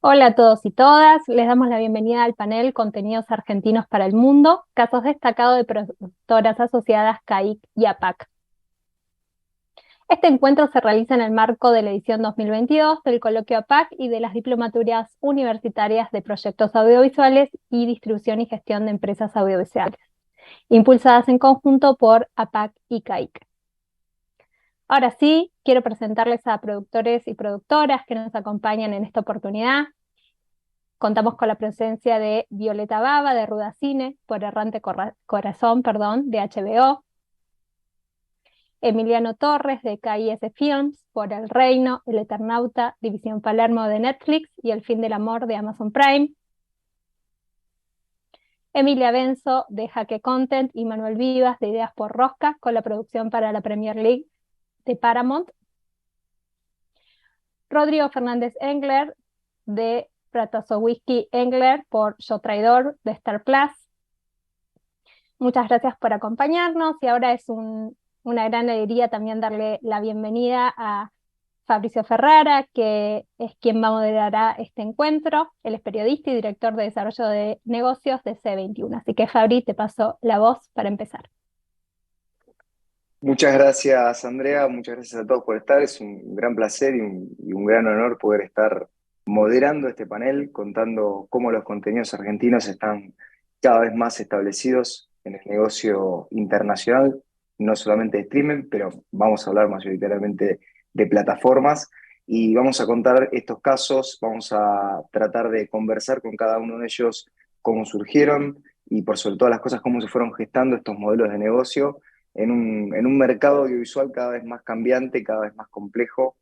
Hola a todos y todas, les damos la bienvenida al panel Contenidos Argentinos para el Mundo, casos destacados de productoras asociadas CAIC y APAC. Este encuentro se realiza en el marco de la edición 2022 del Coloquio APAC y de las diplomaturas universitarias de proyectos audiovisuales y distribución y gestión de empresas audiovisuales, impulsadas en conjunto por APAC y CAIC. Ahora sí, quiero presentarles a productores y productoras que nos acompañan en esta oportunidad. Contamos con la presencia de Violeta Baba, de Rudacine, por Errante Corazón, de HBO. Emiliano Torres, de KIS Films, por El Reino, El Eternauta, División Palermo, de Netflix, y El Fin del Amor, de Amazon Prime. Emilia Benzo, de Jaque Content, y Manuel Vivas, de Ideas por Rosca, con la producción para la Premier League de Paramount. Rodrigo Fernández Engler, de Pratasowisky Engler, por Yo Traidor, de Star Plus. Muchas gracias por acompañarnos y ahora es una gran alegría también darle la bienvenida a Fabricio Ferrara, que es quien moderará este encuentro. Él es periodista y director de desarrollo de negocios de C21. Así que Fabri, te paso la voz para empezar. Muchas gracias, Andrea. Muchas gracias a todos por estar. Es un gran placer y un gran honor poder estar moderando este panel, contando cómo los contenidos argentinos están cada vez más establecidos en el negocio internacional, no solamente de streaming, pero vamos a hablar mayoritariamente de plataformas y vamos a contar estos casos, vamos a tratar de conversar con cada uno de ellos cómo surgieron y por sobre todas las cosas cómo se fueron gestando estos modelos de negocio en un mercado audiovisual cada vez más cambiante, cada vez más complejo,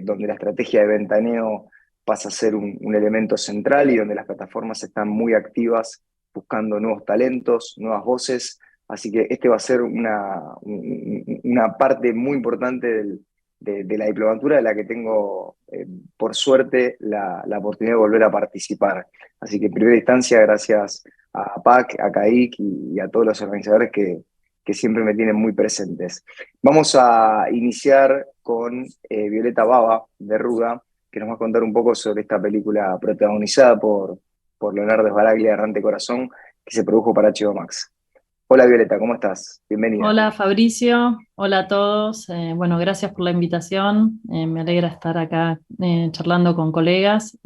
donde la estrategia de ventaneo pasa a ser un elemento central y donde las plataformas están muy activas buscando nuevos talentos, nuevas voces. Así que este va a ser una parte muy importante de la diplomatura de la que tengo, por suerte, la oportunidad de volver a participar. Así que en primera instancia, gracias a PAC, a CAIC y a todos los organizadores que siempre me tienen muy presentes. Vamos a iniciar con Violeta Baba, de Ruda, que nos va a contar un poco sobre esta película protagonizada por Leonardo Sbaraglia, Errante Corazón, que se produjo para HBO Max. Hola Violeta, ¿cómo estás? Bienvenida. Hola Fabricio, hola a todos. Bueno, gracias por la invitación. Me alegra estar acá charlando con colegas.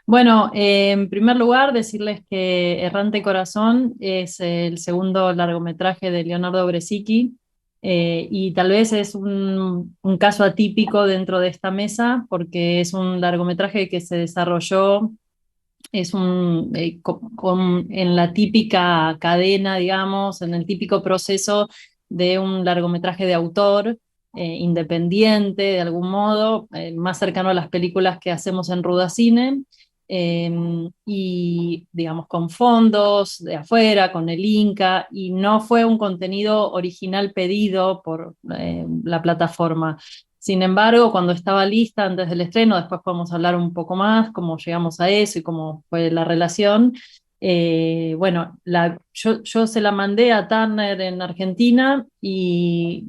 Bueno, en primer lugar, decirles que Errante Corazón es el segundo largometraje de Leonardo Bresicki, y tal vez es un caso atípico dentro de esta mesa porque es un largometraje que se desarrolló en la típica cadena, digamos, en el típico proceso de un largometraje de autor, independiente de algún modo, más cercano a las películas que hacemos en Rudacine, y digamos con fondos de afuera, con el Inca, y no fue un contenido original pedido por la plataforma. Sin embargo, cuando estaba lista antes del estreno, después podemos hablar un poco más, cómo llegamos a eso y cómo fue la relación. Bueno, yo se la mandé a Turner en Argentina y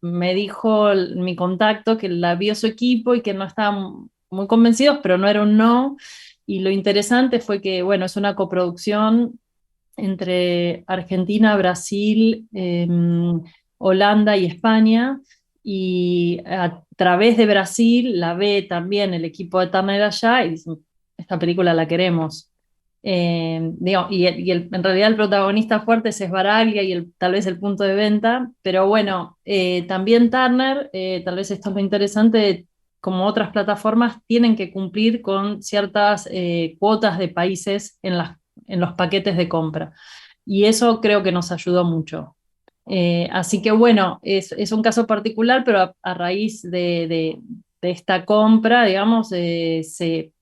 me dijo mi contacto que la vio su equipo y que no estaban muy convencidos, pero no era un no. Y lo interesante fue que, bueno, es una coproducción entre Argentina, Brasil, Holanda y España, y a través de Brasil la ve también el equipo de Turner allá y dicen, esta película la queremos. En realidad el protagonista fuerte es Sbaraglia y tal vez el punto de venta, pero bueno, también Turner, tal vez esto es lo interesante, como otras plataformas, tienen que cumplir con ciertas cuotas de países en los paquetes de compra. Y eso creo que nos ayudó mucho. Así que bueno, es un caso particular, pero a raíz de esta compra, digamos, se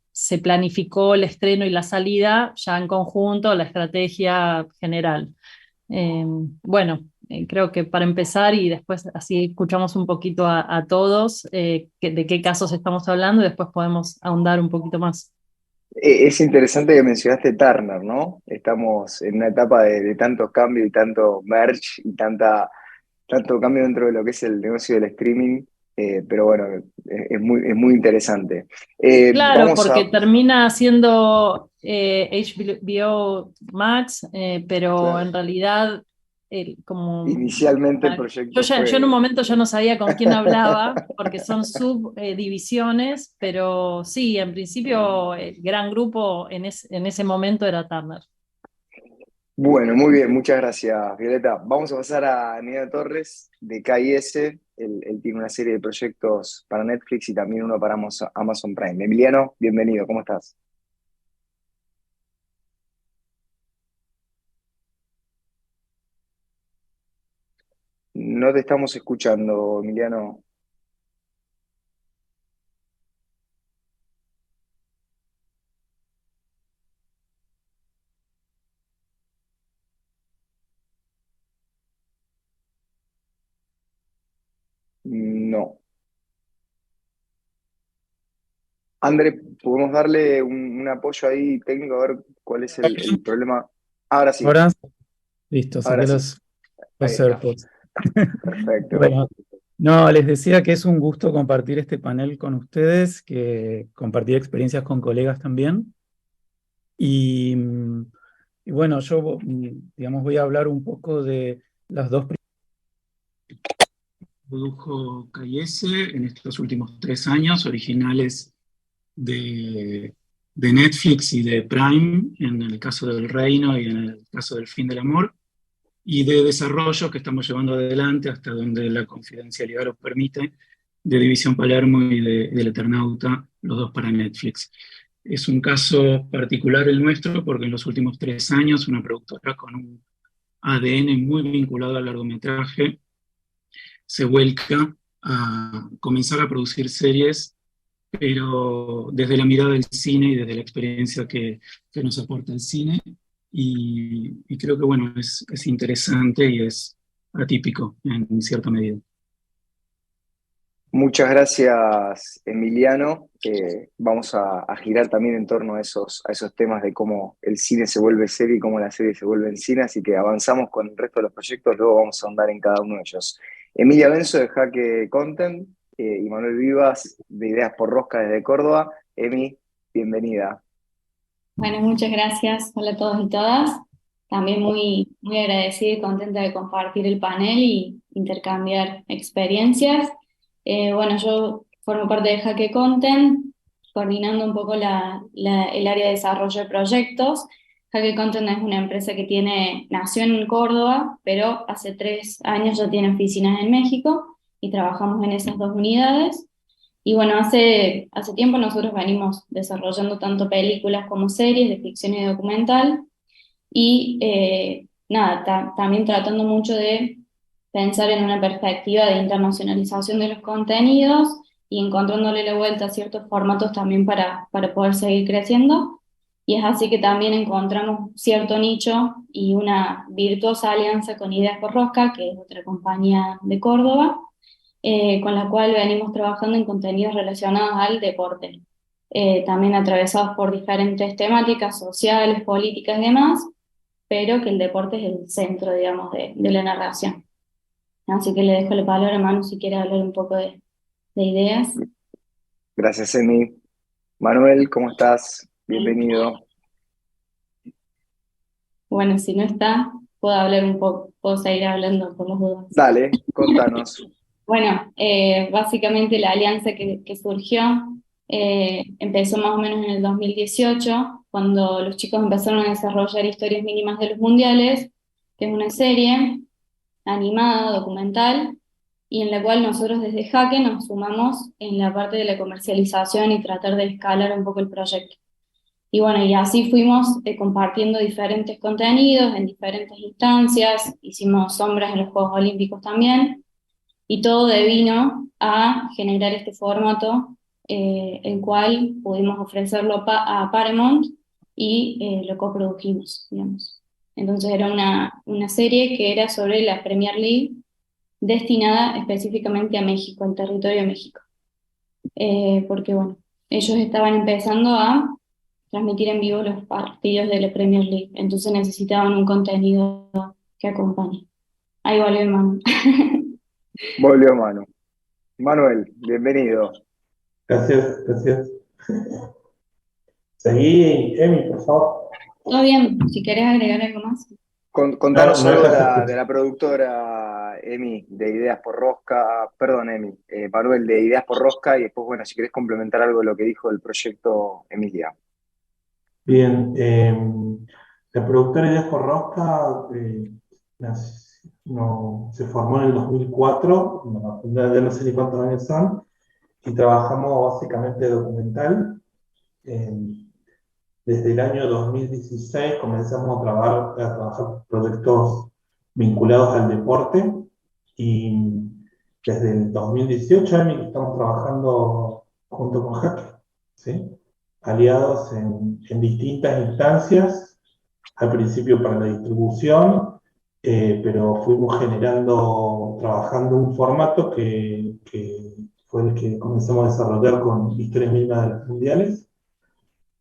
planificó el estreno y la salida ya en conjunto, la estrategia general. Bueno, creo que para empezar y después así escuchamos un poquito a todos, de qué casos estamos hablando y después podemos ahondar un poquito más. Es interesante que mencionaste Turner, ¿no? Estamos en una etapa de tanto cambio y tanto merge y tanto cambio dentro de lo que es el negocio del streaming. pero bueno, es muy interesante. Claro, Vamos porque a... termina siendo HBO Max, pero Claro, en realidad, como inicialmente el proyecto yo en un fue... momento ya no sabía con quién hablaba, porque son subdivisiones, pero sí, en principio el gran grupo en ese momento era Turner. Bueno, muy bien, muchas gracias, Violeta. Vamos a pasar a Emiliano Torres de KIS. Él tiene una serie de proyectos para Netflix y también uno para Amazon Prime. Emiliano, bienvenido, ¿cómo estás? No te estamos escuchando, Emiliano. No. André, ¿podemos darle un apoyo ahí técnico a ver cuál es el problema? Ahora sí, Ahora, listo, ahora saqué sí, ahí los está. AirPods. Perfecto. Bueno, no, les decía que es un gusto compartir este panel con ustedes, que compartir experiencias con colegas también. Y, y bueno, yo, digamos, voy a hablar un poco de las dos que produjo Cayese en estos últimos 3 años, originales de Netflix y de Prime, en el caso del Reino y en el caso del Fin del Amor, y de desarrollo que estamos llevando adelante hasta donde la confidencialidad lo permite, de División Palermo y del Eternauta, los dos para Netflix. Es un caso particular el nuestro porque en los últimos 3 años una productora con un ADN muy vinculado al largometraje se vuelca a comenzar a producir series, pero desde la mirada del cine y desde la experiencia que nos aporta el cine. Y creo que, bueno, es interesante y es atípico en cierta medida. Muchas gracias, Emiliano. Vamos a girar también en torno a esos temas de cómo el cine se vuelve serie y cómo la serie se vuelve en cine, así que avanzamos con el resto de los proyectos, luego vamos a ahondar en cada uno de ellos. Emilia Benzo de Jaque Content y Manuel Vivas de Ideas por Rosca desde Córdoba. Emi, bienvenida. Bueno, muchas gracias. Hola a todos y todas. También muy agradecida y contenta de compartir el panel y intercambiar experiencias. Bueno, yo formo parte de Jaque Content, coordinando un poco el área de desarrollo de proyectos. Jaque Content es una empresa que nació en Córdoba, pero hace 3 años ya tiene oficinas en México y trabajamos en esas dos unidades. Y bueno, hace tiempo nosotros venimos desarrollando tanto películas como series de ficción y documental y nada, también tratando mucho de pensar en una perspectiva de internacionalización de los contenidos y encontrándole la vuelta a ciertos formatos también para poder seguir creciendo. Y es así que también encontramos cierto nicho y una virtuosa alianza con Ideas por Rosca, que es otra compañía de Córdoba, con la cual venimos trabajando en contenidos relacionados al deporte, también atravesados por diferentes temáticas sociales, políticas y demás, pero que el deporte es el centro, digamos, de la narración. Así que le dejo la palabra a Manu si quiere hablar un poco de ideas. Gracias, Emi. Manuel, ¿cómo estás? Bienvenido. Bueno, si no está, puedo hablar un poco, puedo seguir hablando por las dudas. Dale, contanos. Bueno, básicamente la alianza que surgió empezó más o menos en el 2018, cuando los chicos empezaron a desarrollar Historias Mínimas de los Mundiales, que es una serie animada, documental, y en la cual nosotros desde Jaque nos sumamos en la parte de la comercialización y tratar de escalar un poco el proyecto. Y bueno, y así fuimos compartiendo diferentes contenidos en diferentes instancias, hicimos sombras en los Juegos Olímpicos también, y todo devino a generar este formato, el cual pudimos ofrecerlo a Paramount y lo coprodujimos, digamos. Entonces era una serie que era sobre la Premier League, destinada específicamente a México, al territorio de México. Porque bueno, ellos estaban empezando a transmitir en vivo los partidos de la Premier League, entonces necesitaban un contenido que acompañe. Ahí volvió el mano. Volvió Manu. Manuel, bienvenido. Gracias, gracias. Seguí, Emi, por favor. Todo bien, si querés agregar algo más. No, Contanos me algo de dejas la productora Emi, de Ideas por Rosca, perdón, Emi, Manuel, de Ideas por Rosca, y después, bueno, si querés complementar algo de lo que dijo el proyecto Emilia. bien. La productora Ideas por Rosca se formó en el 2004, ya no sé ni cuántos años son, y trabajamos básicamente documental. Eh, Desde el año 2016 comenzamos a trabajar proyectos vinculados al deporte y desde el 2018 Emi, que estamos trabajando junto con Hacker, ¿sí? Aliados en distintas instancias, al principio para la distribución, pero fuimos trabajando un formato que fue el que comenzamos a desarrollar con Historias Mínimas de los Mundiales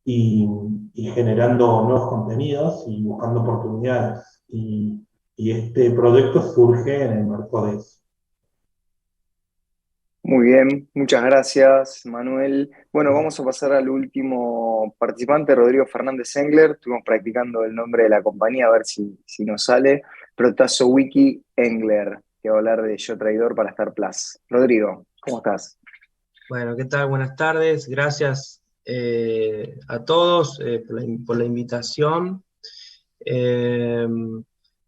y, y generando nuevos contenidos y buscando oportunidades. Y este proyecto surge en el marco de eso. Muy bien, muchas gracias, Manuel. Bueno, vamos a pasar al último participante, Rodrigo Fernández Engler. Estuvimos practicando el nombre de la compañía, a ver si nos sale. Protazowiki Engler, que va a hablar de Yo Traidor para Star Plus. Rodrigo, ¿cómo estás? Bueno, ¿qué tal? Buenas tardes. Gracias a todos por la invitación. Eh,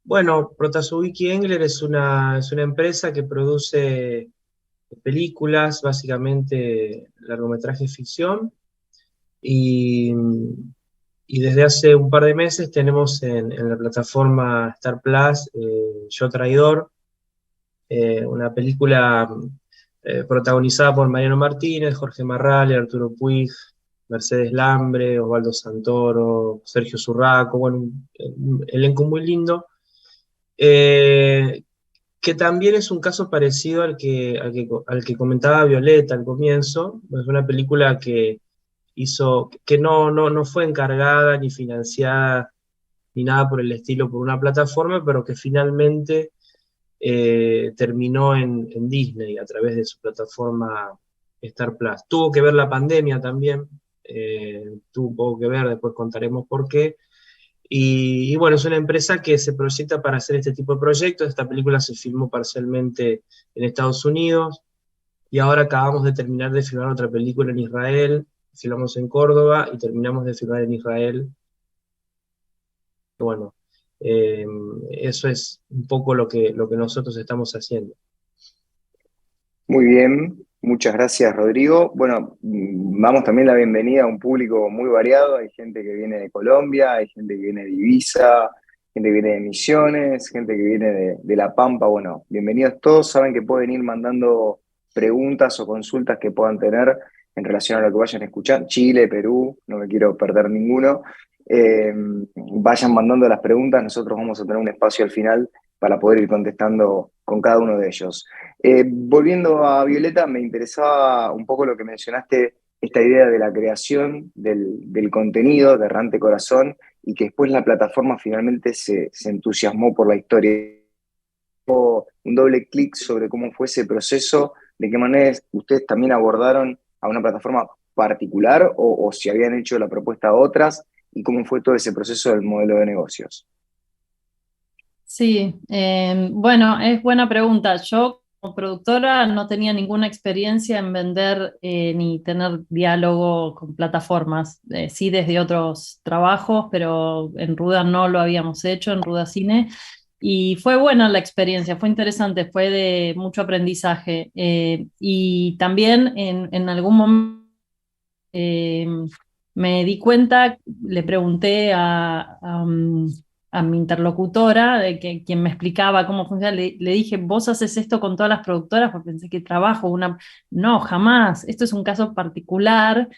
bueno, Protazowiki Engler es una empresa que produce películas, básicamente largometraje ficción, y, y desde hace un par de meses tenemos en la plataforma Star Plus Yo Traidor, una película protagonizada por Mariano Martínez, Jorge Marrale, Arturo Puig, Mercedes Lambre, Osvaldo Santoro, Sergio Zurraco, bueno, un elenco muy lindo, que también es un caso parecido al que comentaba Violeta al comienzo. Es una película que no fue encargada ni financiada ni nada por el estilo por una plataforma, pero que finalmente terminó en Disney a través de su plataforma Star Plus. Tuvo que ver la pandemia también, tuvo que ver, después contaremos por qué. Y bueno, es una empresa que se proyecta para hacer este tipo de proyectos. Esta película se filmó parcialmente en Estados Unidos y ahora acabamos de terminar de filmar otra película en Israel. Filmamos en Córdoba y terminamos de filmar en Israel. Bueno, eh, eso es un poco lo que nosotros estamos haciendo. Muy bien, muchas gracias, Rodrigo. Bueno, damos también la bienvenida a un público muy variado. Hay gente que viene de Colombia, hay gente que viene de Ibiza, gente que viene de Misiones, gente que viene de La Pampa. Bueno, bienvenidos todos. Saben que pueden ir mandando preguntas o consultas que puedan tener en relación a lo que vayan escuchando. Chile, Perú, no me quiero perder ninguno. Vayan mandando las preguntas. Nosotros vamos a tener un espacio al final para poder ir contestando con cada uno de ellos. Volviendo a Violeta, me interesaba un poco lo que mencionaste, esta idea de la creación del contenido de Errante Corazón y que después la plataforma finalmente se entusiasmó por la historia. Un doble clic sobre cómo fue ese proceso, de qué manera ustedes también abordaron a una plataforma particular o si habían hecho la propuesta a otras y cómo fue todo ese proceso del modelo de negocios. Sí, bueno, es buena pregunta. Yo como productora no tenía ninguna experiencia en vender ni tener diálogo con plataformas. Sí desde otros trabajos, pero en Ruda no lo habíamos hecho, en Ruda Cine. Y fue buena la experiencia, fue interesante, fue de mucho aprendizaje. Y también en algún momento eh, me di cuenta, le pregunté a mi interlocutora, de que quien me explicaba cómo funciona, le dije, ¿vos haces esto con todas las productoras? Porque pensé que trabajo una... No, jamás. Esto es un caso particular.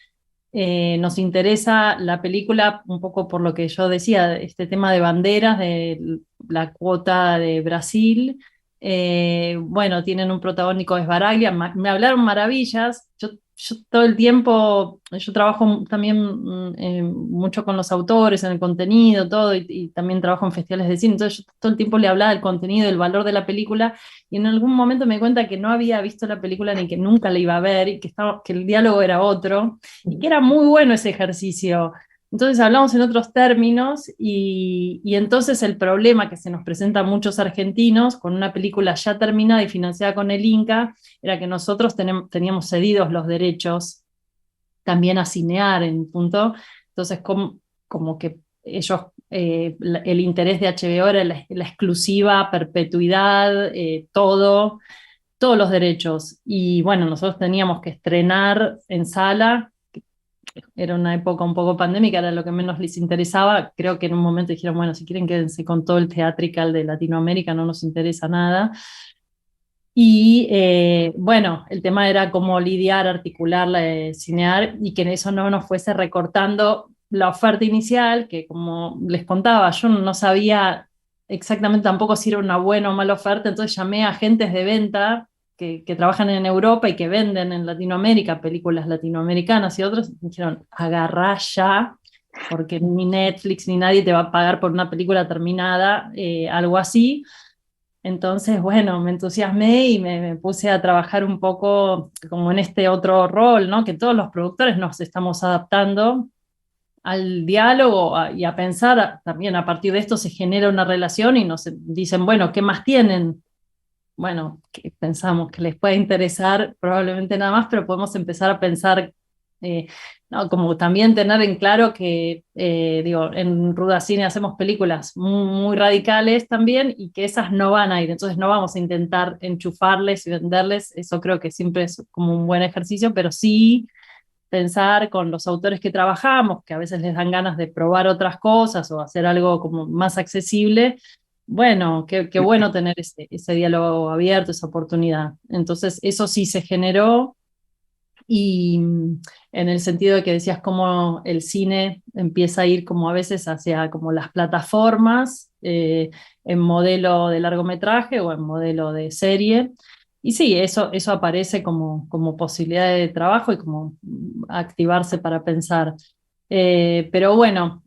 Nos interesa la película un poco por lo que yo decía, este tema de banderas, de la cuota de Brasil. Bueno, tienen un protagónico de Esbaraglia. Me hablaron maravillas. Yo yo todo el tiempo, yo trabajo también mucho con los autores, en el contenido, todo, y también trabajo en festivales de cine, entonces yo todo el tiempo le hablaba del contenido, del valor de la película, y en algún momento me di cuenta que no había visto la película ni que nunca la iba a ver, y que el diálogo era otro, y que era muy bueno ese ejercicio. Entonces hablamos en otros términos y entonces el problema que se nos presenta a muchos argentinos con una película ya terminada y financiada con el Inca era que nosotros teníamos cedidos los derechos también a Cinear en punto. Entonces como que ellos, el interés de HBO era la exclusiva, perpetuidad, todos los derechos. Y bueno, nosotros teníamos que estrenar en sala. Era una época un poco pandémica, era lo que menos les interesaba. Creo que en un momento dijeron, bueno, si quieren quédense con todo el theatrical de Latinoamérica, no nos interesa nada. Y bueno, el tema era cómo lidiar, articular, cinear y que eso no nos fuese recortando la oferta inicial, que como les contaba, yo no sabía exactamente tampoco si era una buena o mala oferta, entonces llamé a agentes de venta que trabajan en Europa y que venden en Latinoamérica películas latinoamericanas y otros, y me dijeron, agarrá ya, porque ni Netflix ni nadie te va a pagar por una película terminada, algo así. Entonces, bueno, me entusiasmé y me puse a trabajar un poco como en este otro rol, ¿no? Que todos los productores nos estamos adaptando al diálogo y a pensar, también a partir de esto se genera una relación y nos dicen, bueno, ¿qué más tienen? Bueno, que pensamos que les puede interesar probablemente nada más, pero podemos empezar a pensar, no, como también tener en claro que, digo, en Ruda Cine hacemos películas muy, muy radicales también y que esas no van a ir, entonces no vamos a intentar enchufarles y venderles, eso creo que siempre es como un buen ejercicio, pero sí pensar con los autores que trabajamos, que a veces les dan ganas de probar otras cosas o hacer algo como más accesible. Bueno, qué bueno tener ese diálogo abierto, esa oportunidad. Entonces, eso sí se generó y en el sentido de que decías cómo el cine empieza a ir como a veces hacia como las plataformas en modelo de largometraje o en modelo de serie. Y sí, eso aparece como posibilidad de trabajo y como activarse para pensar. Pero bueno,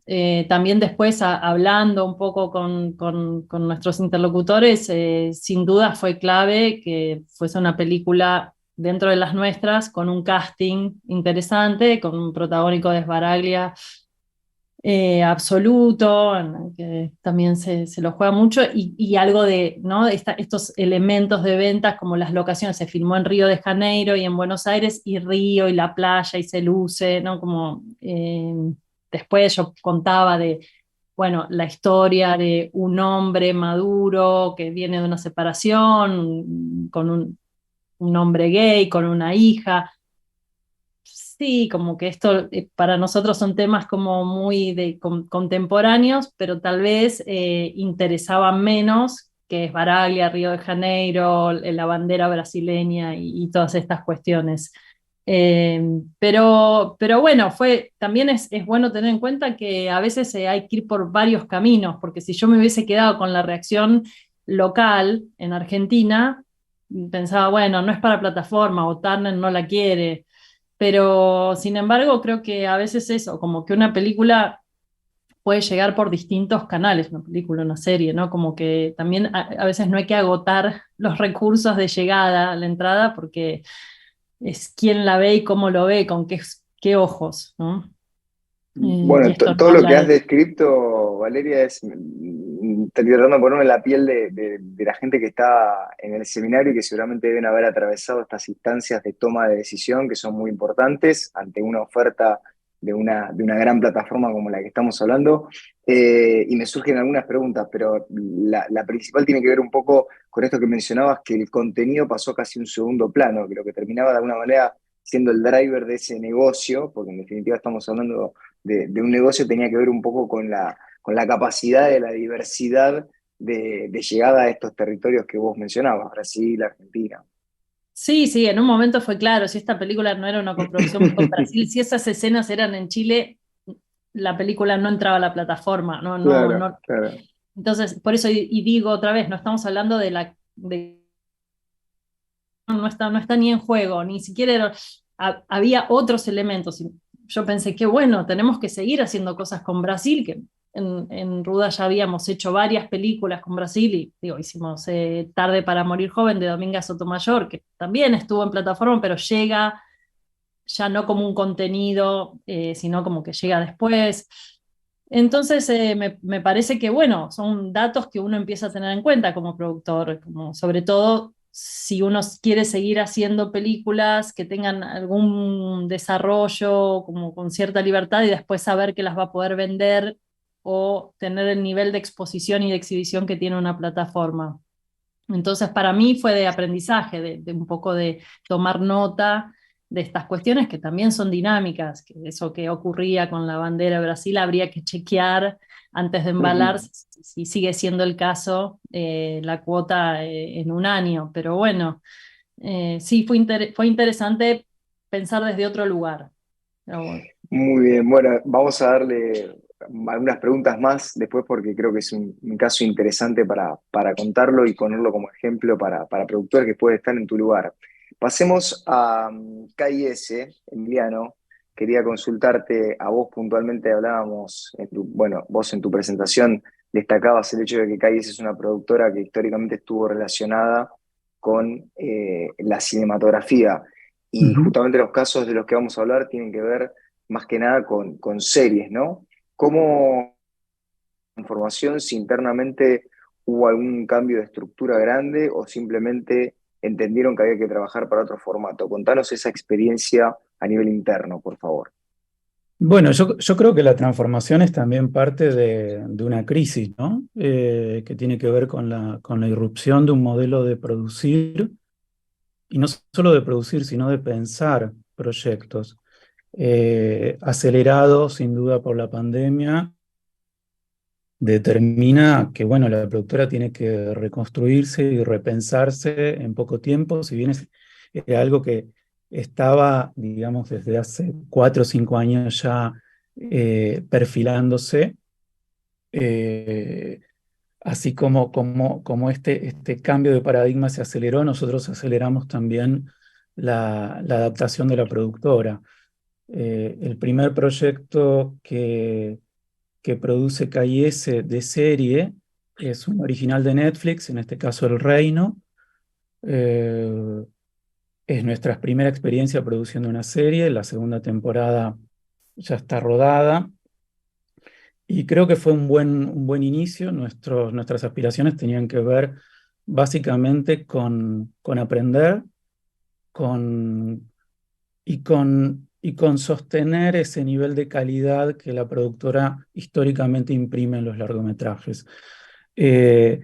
también después hablando un poco con nuestros interlocutores, sin duda fue clave que fuese una película dentro de las nuestras, con un casting interesante, con un protagónico de Sbaraglia absoluto, en el que también se lo juega mucho, y algo de, ¿no? Estos elementos de ventas, como las locaciones, se filmó en Río de Janeiro y en Buenos Aires, y Río y la playa, y se luce, ¿no? Como después yo contaba de, bueno, la historia de un hombre maduro que viene de una separación, con un hombre gay, con una hija. Sí, como que esto para nosotros son temas como muy contemporáneos, pero tal vez interesaban menos que Sbaraglia, Río de Janeiro, la bandera brasileña y todas estas cuestiones. Pero bueno, también es bueno tener en cuenta que a veces hay que ir por varios caminos, porque si yo me hubiese quedado con la reacción local en Argentina, pensaba, bueno, no es para plataforma o Turner no la quiere, pero sin embargo creo que a veces eso, como que una película puede llegar por distintos canales, una película, una serie, ¿no? Como que también a veces no hay que agotar los recursos de llegada a la entrada porque es quién la ve y cómo lo ve, con qué ojos, ¿no? Y Bueno, esto no todo lo que habla has de... descrito, Valeria, estoy tratando de ponerme en la piel de la gente que está en el seminario y que seguramente deben haber atravesado estas instancias de toma de decisión que son muy importantes ante una oferta de una gran plataforma como la que estamos hablando. Y me surgen algunas preguntas, pero la principal tiene que ver un poco con esto que mencionabas, que el contenido pasó casi a un segundo plano, que lo que terminaba de alguna manera siendo el driver de ese negocio, porque en definitiva estamos hablando de un negocio, tenía que ver un poco con la capacidad de la diversidad de llegada a estos territorios que vos mencionabas, Brasil, Argentina. Sí, sí, en un momento fue claro, si esta película no era una coproducción con Brasil, si esas escenas eran en Chile, la película no entraba a la plataforma, no, no, Claro, no. claro. Entonces, por eso, y digo otra vez, no estamos hablando no está ni en juego, ni siquiera había otros elementos. Y yo pensé que bueno, tenemos que seguir haciendo cosas con Brasil, que en Ruda ya habíamos hecho varias películas con Brasil, y digo, hicimos Tarde para morir joven de Dominga Sotomayor, que también estuvo en plataforma, pero llega ya no como un contenido, sino como que llega después. Entonces, me parece que, bueno, son datos que uno empieza a tener en cuenta como productor, como sobre todo si uno quiere seguir haciendo películas que tengan algún desarrollo como con cierta libertad y después saber que las va a poder vender o tener el nivel de exposición y de exhibición que tiene una plataforma. Entonces, para mí fue de aprendizaje, de un poco de tomar nota de estas cuestiones que también son dinámicas, que eso que ocurría con la bandera de Brasil habría que chequear antes de embalar si sigue siendo el caso la cuota en un año. Pero bueno, sí, fue interesante pensar desde otro lugar. Pero bueno. Muy bien, bueno, vamos a darle algunas preguntas más después porque creo que es un caso interesante para contarlo y ponerlo como ejemplo para productores que pueden estar en tu lugar. Pasemos a KIS, Emiliano. Quería consultarte a vos puntualmente, hablábamos, bueno, vos en tu presentación destacabas el hecho de que KIS es una productora que históricamente estuvo relacionada con la cinematografía. Y justamente los casos de los que vamos a hablar tienen que ver más que nada con series, ¿no? ¿Cómo información si internamente hubo algún cambio de estructura grande o simplemente entendieron que había que trabajar para otro formato? Contanos esa experiencia a nivel interno, por favor. Bueno, yo creo que la transformación es también parte de una crisis, ¿no? Que tiene que ver con la irrupción de un modelo de producir, y no solo de producir, sino de pensar proyectos, acelerado sin duda por la pandemia. Determina que, bueno, la productora tiene que reconstruirse y repensarse en poco tiempo, si bien era algo que estaba, digamos, desde hace 4 o 5 años ya perfilándose, eh, así como este cambio de paradigma se aceleró, nosotros aceleramos también la adaptación de la productora. El primer proyecto que produce KIS de serie es un original de Netflix, en este caso El Reino. Eh, es nuestra primera experiencia produciendo una serie, la segunda temporada ya está rodada y creo que fue un buen inicio. Nuestras aspiraciones tenían que ver básicamente con aprender con, y con sostener ese nivel de calidad que la productora históricamente imprime en los largometrajes. Eh,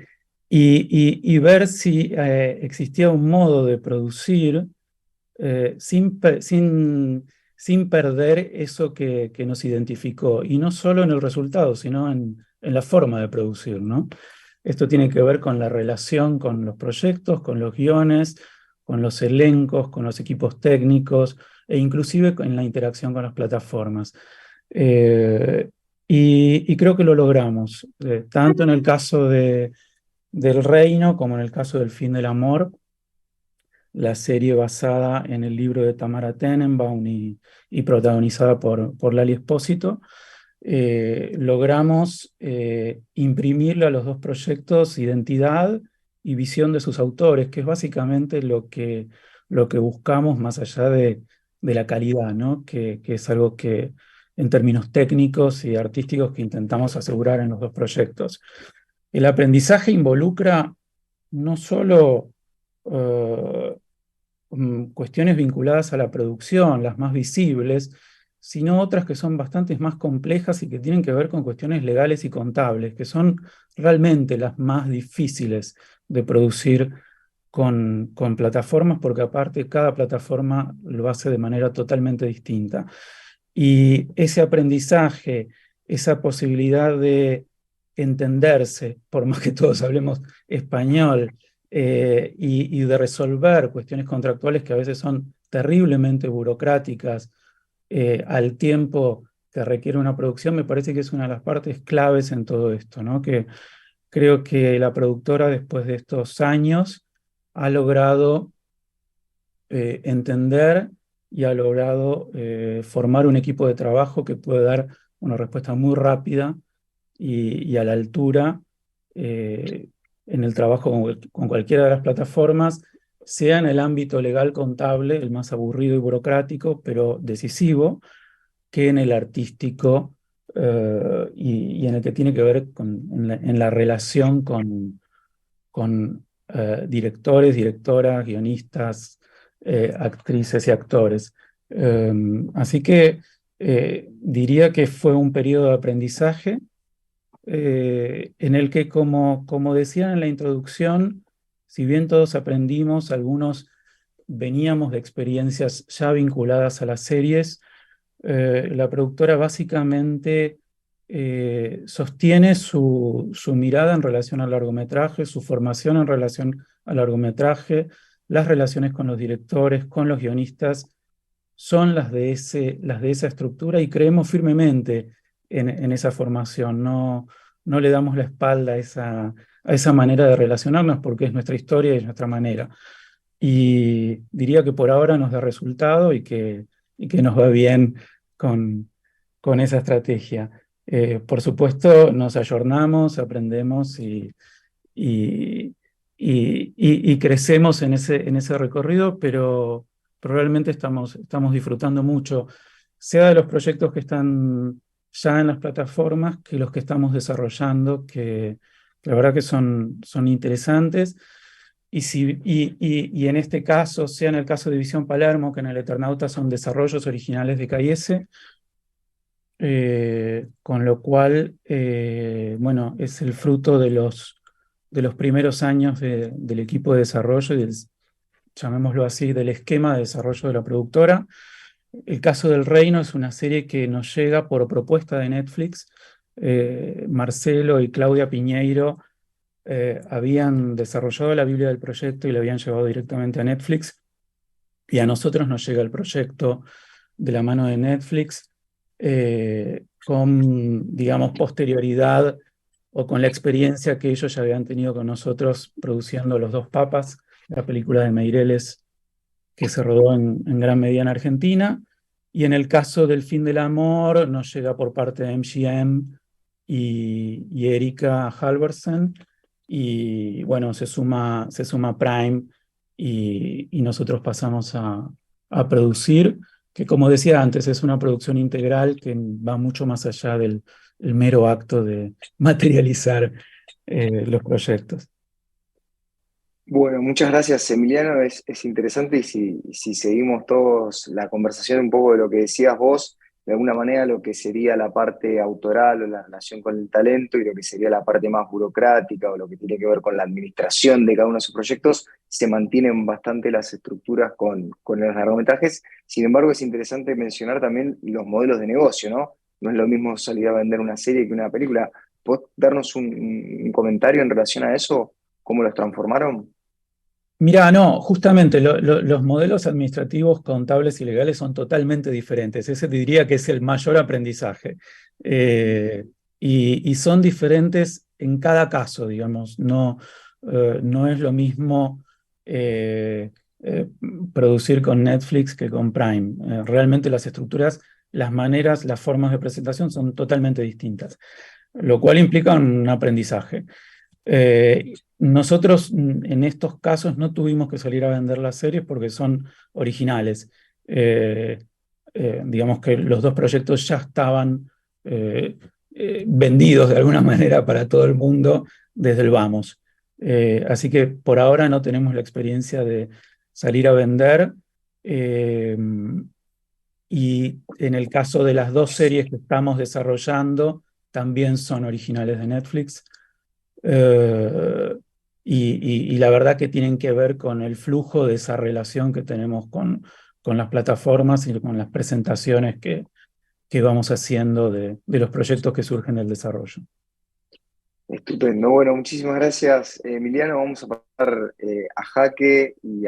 y ver si existía un modo de producir sin perder eso que nos identificó, y no solo en el resultado, sino en la forma de producir, ¿no? Esto tiene que ver con la relación con los proyectos, con los guiones, con los elencos, con los equipos técnicos e inclusive en la interacción con las plataformas. Eh, y creo que lo logramos, tanto en el caso del Reino como en el caso del Fin del Amor, la serie basada en el libro de Tamara Tenenbaum y protagonizada por Lali Espósito. Logramos imprimirle a los dos proyectos identidad y visión de sus autores, que es básicamente lo que buscamos más allá de la calidad, ¿no? Que es algo que en términos técnicos y artísticos que intentamos asegurar en los dos proyectos. El aprendizaje involucra no solo cuestiones vinculadas a la producción, las más visibles, sino otras que son bastante más complejas y que tienen que ver con cuestiones legales y contables, que son realmente las más difíciles de producir con plataformas, porque aparte cada plataforma lo hace de manera totalmente distinta. Y ese aprendizaje, esa posibilidad de entenderse, por más que todos hablemos español, y de resolver cuestiones contractuales que a veces son terriblemente burocráticas, al tiempo que requiere una producción, me parece que es una de las partes claves en todo esto, ¿no? Que creo que la productora, después de estos años, ha logrado entender y ha logrado formar un equipo de trabajo que puede dar una respuesta muy rápida y a la altura en el trabajo con cualquiera de las plataformas, sea en el ámbito legal contable, el más aburrido y burocrático, pero decisivo, que en el artístico y en el que tiene que ver en la relación con directores, directoras, guionistas, actrices y actores. Así que diría que fue un periodo de aprendizaje en el que, como decían en la introducción, si bien todos aprendimos, algunos veníamos de experiencias ya vinculadas a las series, la productora básicamente sostiene su mirada en relación al largometraje, su formación en relación al largometraje, las relaciones con los directores, con los guionistas, son las de esa estructura y creemos firmemente en esa formación. No le damos la espalda a esa manera de relacionarnos porque es nuestra historia y es nuestra manera. Y diría que por ahora nos da resultado y que nos va bien con esa estrategia. Por supuesto, nos ayornamos, aprendemos y, y crecemos en ese recorrido, pero realmente estamos disfrutando mucho, sea de los proyectos que están ya en las plataformas, que los que estamos desarrollando, que la verdad que son interesantes. Y en este caso, sea en el caso de Visión Palermo, que en el Eternauta son desarrollos originales de KS, con lo cual, bueno, es el fruto de los primeros años del equipo de desarrollo y llamémoslo así, del esquema de desarrollo de la productora. El caso del Reino es una serie que nos llega por propuesta de Netflix. Marcelo y Claudia Piñeiro habían desarrollado la Biblia del proyecto y la habían llevado directamente a Netflix. Y a nosotros nos llega el proyecto de la mano de Netflix con, digamos, posterioridad o con la experiencia que ellos ya habían tenido con nosotros produciendo Los Dos Papas, la película de Meireles que se rodó en gran medida en Argentina. Y en el caso del Fin del Amor nos llega por parte de MGM y Erika Halvorsen. Y bueno, se suma Prime y nosotros pasamos a producir, que como decía antes, es una producción integral que va mucho más allá del el mero acto de materializar los proyectos. Bueno, muchas gracias, Emiliano. Es interesante y si seguimos todos la conversación un poco de lo que decías vos, de alguna manera lo que sería la parte autoral o la relación con el talento y lo que sería la parte más burocrática o lo que tiene que ver con la administración de cada uno de sus proyectos, se mantienen bastante las estructuras con los largometrajes. Sin embargo, es interesante mencionar también los modelos de negocio, ¿no? No es lo mismo salir a vender una serie que una película. ¿Podés darnos un comentario en relación a eso? ¿Cómo los transformaron? Mira, no, justamente los modelos administrativos, contables y legales son totalmente diferentes. Ese te diría que es el mayor aprendizaje. Y son diferentes en cada caso, digamos. No es lo mismo producir con Netflix que con Prime. Realmente las estructuras, las maneras, las formas de presentación son totalmente distintas, lo cual implica un aprendizaje. Nosotros en estos casos no tuvimos que salir a vender las series porque son originales. Digamos que los dos proyectos ya estaban vendidos de alguna manera para todo el mundo desde el vamos. Así que por ahora no tenemos la experiencia de salir a vender. Y en el caso de las dos series que estamos desarrollando, también son originales de Netflix. Y la verdad que tienen que ver con el flujo de esa relación que tenemos con las plataformas y con las presentaciones que vamos haciendo de los proyectos que surgen del desarrollo. Estupendo. Bueno, muchísimas gracias, Emiliano. Vamos a pasar a Jaque y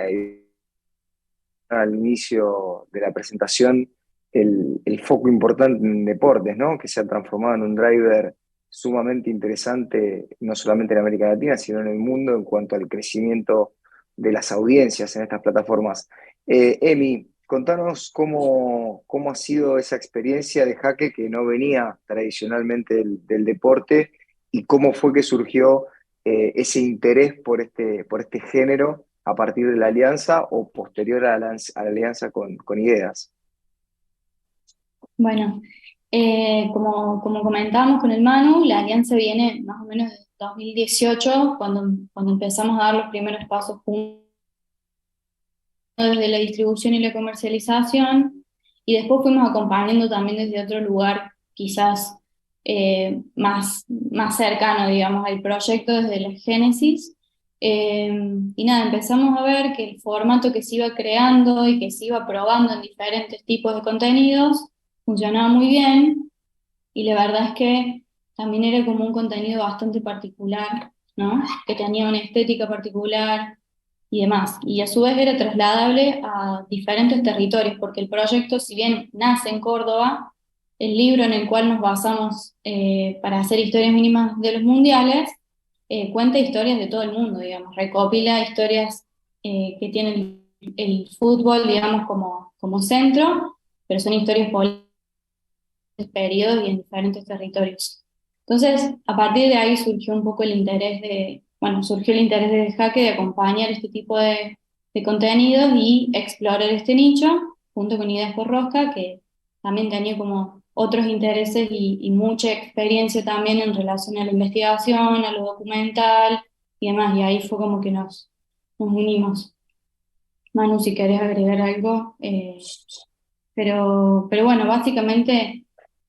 al inicio de la presentación el foco importante en deportes, ¿no? Que se ha transformado en un driver sumamente interesante, no solamente en América Latina, sino en el mundo en cuanto al crecimiento de las audiencias en estas plataformas. Emi, contanos cómo ha sido esa experiencia de Jaque que no venía tradicionalmente del deporte y cómo fue que surgió ese interés por este género a partir de la alianza o posterior a la alianza con Ideas. Bueno, como comentábamos con el Manu, la alianza viene más o menos de 2018, cuando empezamos a dar los primeros pasos juntos desde la distribución y la comercialización, y después fuimos acompañando también desde otro lugar, quizás más cercano, digamos, al proyecto desde la génesis. Y nada, empezamos a ver que el formato que se iba creando y que se iba probando en diferentes tipos de contenidos funcionaba muy bien, y la verdad es que también era como un contenido bastante particular, ¿no? Que tenía una estética particular y demás. Y a su vez era trasladable a diferentes territorios, porque el proyecto, si bien nace en Córdoba, el libro en el cual nos basamos para hacer historias mínimas de los mundiales, cuenta historias de todo el mundo, digamos, recopila historias que tienen el fútbol, digamos, como centro, pero son historias políticas periodos y en diferentes territorios. Entonces, a partir de ahí surgió un poco surgió el interés de Jaque de acompañar este tipo de contenidos y explorar este nicho, junto con Ideas por Rosca, que también tenía como otros intereses y mucha experiencia también en relación a la investigación, a lo documental y demás, y ahí fue como que nos unimos. Manu, si querés agregar algo, pero bueno, básicamente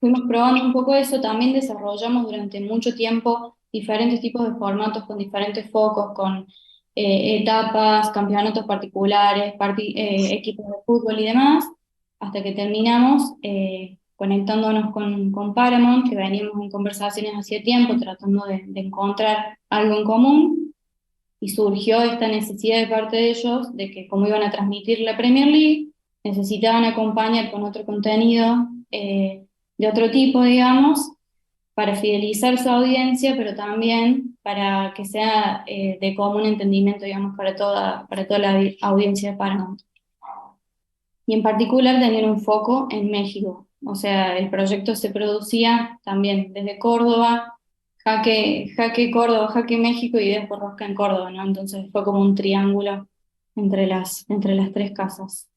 fuimos probando un poco eso, también desarrollamos durante mucho tiempo diferentes tipos de formatos con diferentes focos, con etapas, campeonatos particulares, equipos de fútbol y demás, hasta que terminamos conectándonos con Paramount, que veníamos en conversaciones hacía tiempo, tratando de encontrar algo en común, y surgió esta necesidad de parte de ellos de que como iban a transmitir la Premier League, necesitaban acompañar con otro contenido de otro tipo, digamos, para fidelizar su audiencia, pero también para que sea de común entendimiento, digamos, para toda la audiencia de Paramount. Y en particular tener un foco en México. O sea, el proyecto se producía también desde Córdoba, Jaque Córdoba, Jaque México y Ideas por Rosca en Córdoba, ¿no? Entonces fue como un triángulo entre las tres casas.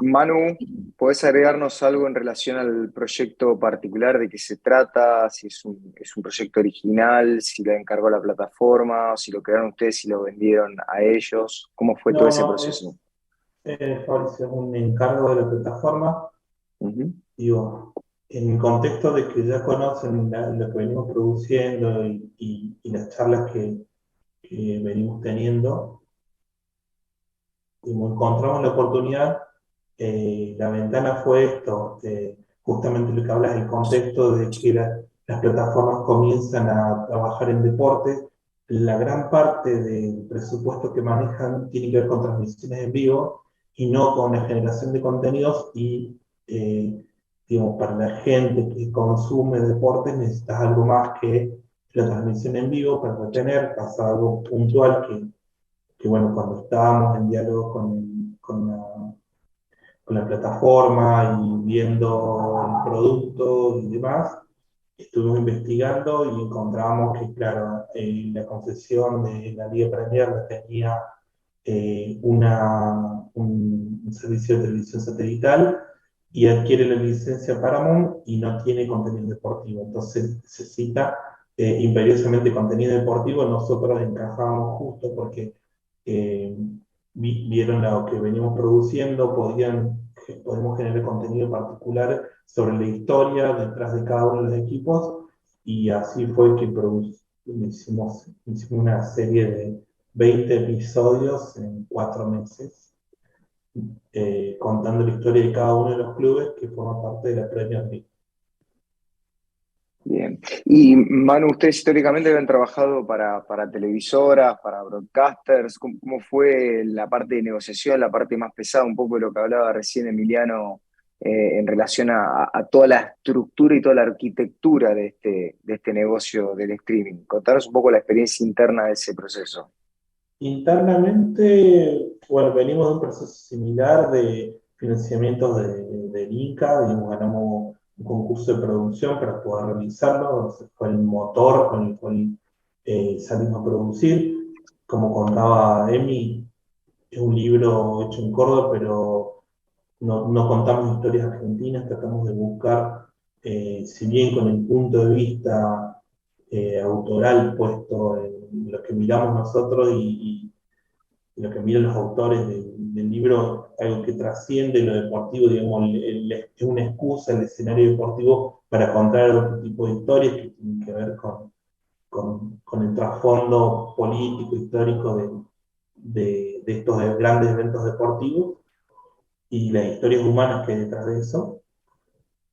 Manu, ¿podés agregarnos algo en relación al proyecto particular? ¿De qué se trata? Si es un proyecto original, si lo encargó la plataforma, o si lo crearon ustedes, si lo vendieron a ellos. ¿Cómo fue todo ese No, proceso? Fabricio, es un encargo de la plataforma. Ujú. Digo, en el contexto de que ya conocen lo que venimos produciendo y las charlas que venimos teniendo, y encontramos la oportunidad, la ventana fue esto, justamente lo que hablas del contexto de que las plataformas comienzan a trabajar en deporte. La gran parte del presupuesto que manejan tiene que ver con transmisiones en vivo y no con la generación de contenidos y, digamos, para la gente que consume deportes necesitas algo más que la transmisión en vivo para retener, pasa algo puntual que bueno, cuando estábamos en diálogo con la plataforma y viendo el producto y demás, estuvimos investigando y encontramos que, claro, la concesión de la Liga Premier la tenía un servicio de televisión satelital y adquiere la licencia Paramount y no tiene contenido deportivo. Entonces necesita imperiosamente contenido deportivo. Nosotros encajábamos justo porque eh, vieron lo que veníamos produciendo, podemos generar contenido particular sobre la historia detrás de cada uno de los equipos, y así fue que hicimos una serie de 20 episodios en 4 meses, contando la historia de cada uno de los clubes que forman parte de la Premier League. Bien. Y Manu, ustedes históricamente habían trabajado para televisoras, para broadcasters. ¿Cómo fue la parte de negociación, la parte más pesada, un poco de lo que hablaba recién Emiliano, en relación a toda la estructura y toda la arquitectura de este negocio del streaming? Contanos un poco la experiencia interna de ese proceso. Internamente, bueno, venimos de un proceso similar de financiamiento del Inca, digamos, ganamos un concurso de producción para poder realizarlo, ese fue el motor con el cual salimos a producir. Como contaba Emi, es un libro hecho en Córdoba, pero no contamos historias argentinas, tratamos de buscar, si bien con el punto de vista autoral puesto en lo que miramos nosotros y lo que miran los autores del libro, algo que trasciende lo deportivo, digamos, es una excusa el escenario deportivo para contar otro tipo de historias que tienen que ver con el trasfondo político, histórico de estos grandes eventos deportivos y las historias humanas que hay detrás de eso.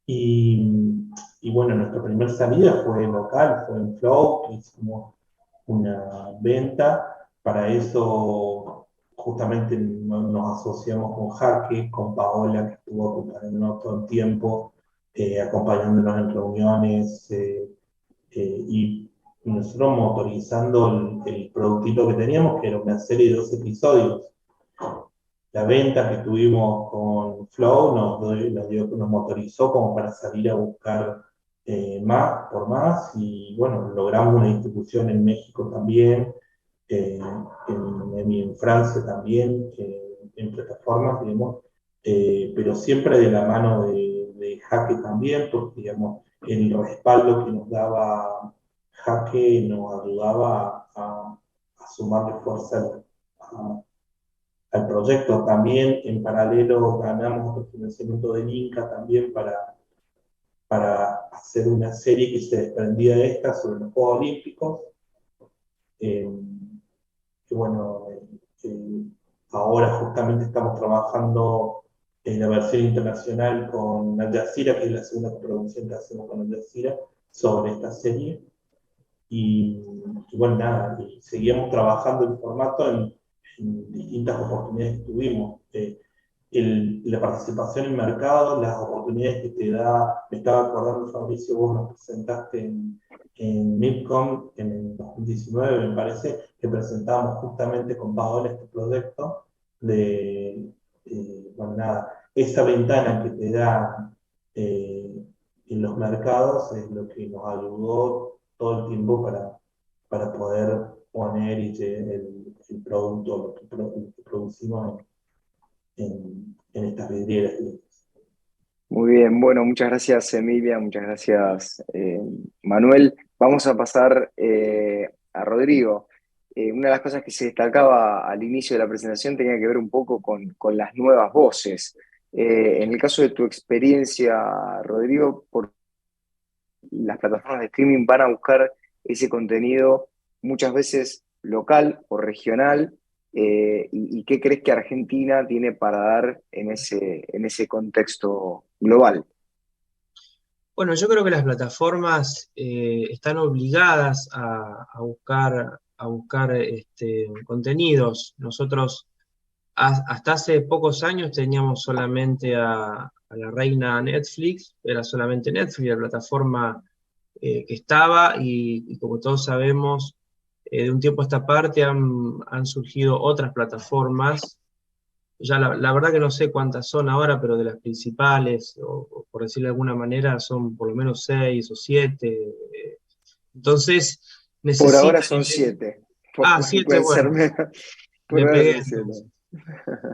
Y bueno, nuestra primera salida fue local, fue en Flow, que hicimos una venta. Para eso justamente nos asociamos con Jaque, con Paola, que estuvo acompañándonos todo el tiempo, acompañándonos en reuniones, y nosotros motorizando el productito que teníamos, que era una serie de 12 episodios. La venta que tuvimos con Flow nos motorizó como para salir a buscar más por más, y bueno, logramos una distribución en México también, en Francia también, en plataformas, digamos, pero siempre de la mano de Jaque también, porque digamos, el respaldo que nos daba Jaque nos ayudaba a sumarle fuerza a, al proyecto. También en paralelo ganamos otro financiamiento del Inca también para hacer una serie que se desprendía de esta sobre los Juegos Olímpicos. Que bueno, ahora justamente estamos trabajando en la versión internacional con Al Jazeera, que es la segunda producción que hacemos con Al Jazeera sobre esta serie. Y bueno, nada, y seguíamos trabajando el formato en distintas oportunidades que tuvimos. La participación en mercado, las oportunidades que te da, me estaba acordando, Fabricio, vos nos presentaste en MIPCOM en el 2019, me parece, que presentábamos justamente con Paola este proyecto bueno, nada, esa ventana que te da en los mercados es lo que nos ayudó todo el tiempo para poder poner el producto, lo que producimos en estas vidrieras. Muy bien, bueno, muchas gracias Emilia, muchas gracias Manuel. Vamos a pasar a Rodrigo. Una de las cosas que se destacaba al inicio de la presentación tenía que ver un poco con las nuevas voces. En el caso de tu experiencia, Rodrigo, por las plataformas de streaming van a buscar ese contenido muchas veces local o regional, y qué crees que Argentina tiene para dar en ese contexto global. Bueno, yo creo que las plataformas están obligadas a buscar contenidos. Nosotros hasta hace pocos años teníamos solamente a la reina Netflix, era solamente Netflix, la plataforma que estaba, y como todos sabemos, de un tiempo a esta parte han surgido otras plataformas. Ya la verdad que no sé cuántas son ahora, pero de las principales, o por decirlo de alguna manera, son por lo menos 6 o 7. Entonces, Por ahora necesitan... son 7. Ah, 7, Pueden ser bueno, menos. Por me ahora pegué son 7.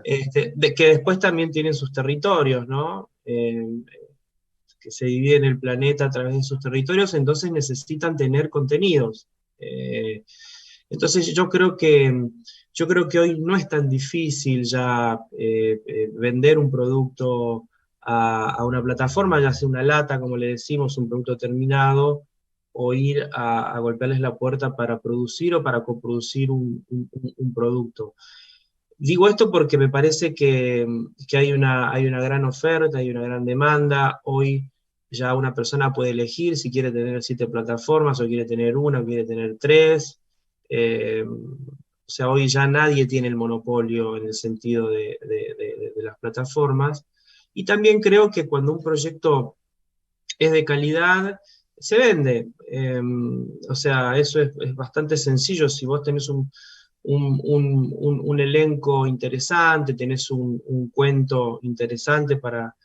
entonces. Que después también tienen sus territorios, ¿no? Que se dividen el planeta a través de sus territorios, entonces necesitan tener contenidos. Entonces yo creo que hoy no es tan difícil ya vender un producto a una plataforma, ya sea una lata, como le decimos, un producto terminado, o ir a golpearles la puerta para producir o para coproducir un producto. Digo esto porque me parece que hay una gran oferta, hay una gran demanda. Hoy ya una persona puede elegir si quiere tener 7 plataformas, o quiere tener una, o quiere tener 3. O sea, hoy ya nadie tiene el monopolio en el sentido de las plataformas. Y también creo que cuando un proyecto es de calidad, se vende. O sea, eso es bastante sencillo. Si vos tenés un elenco interesante, tenés un cuento interesante para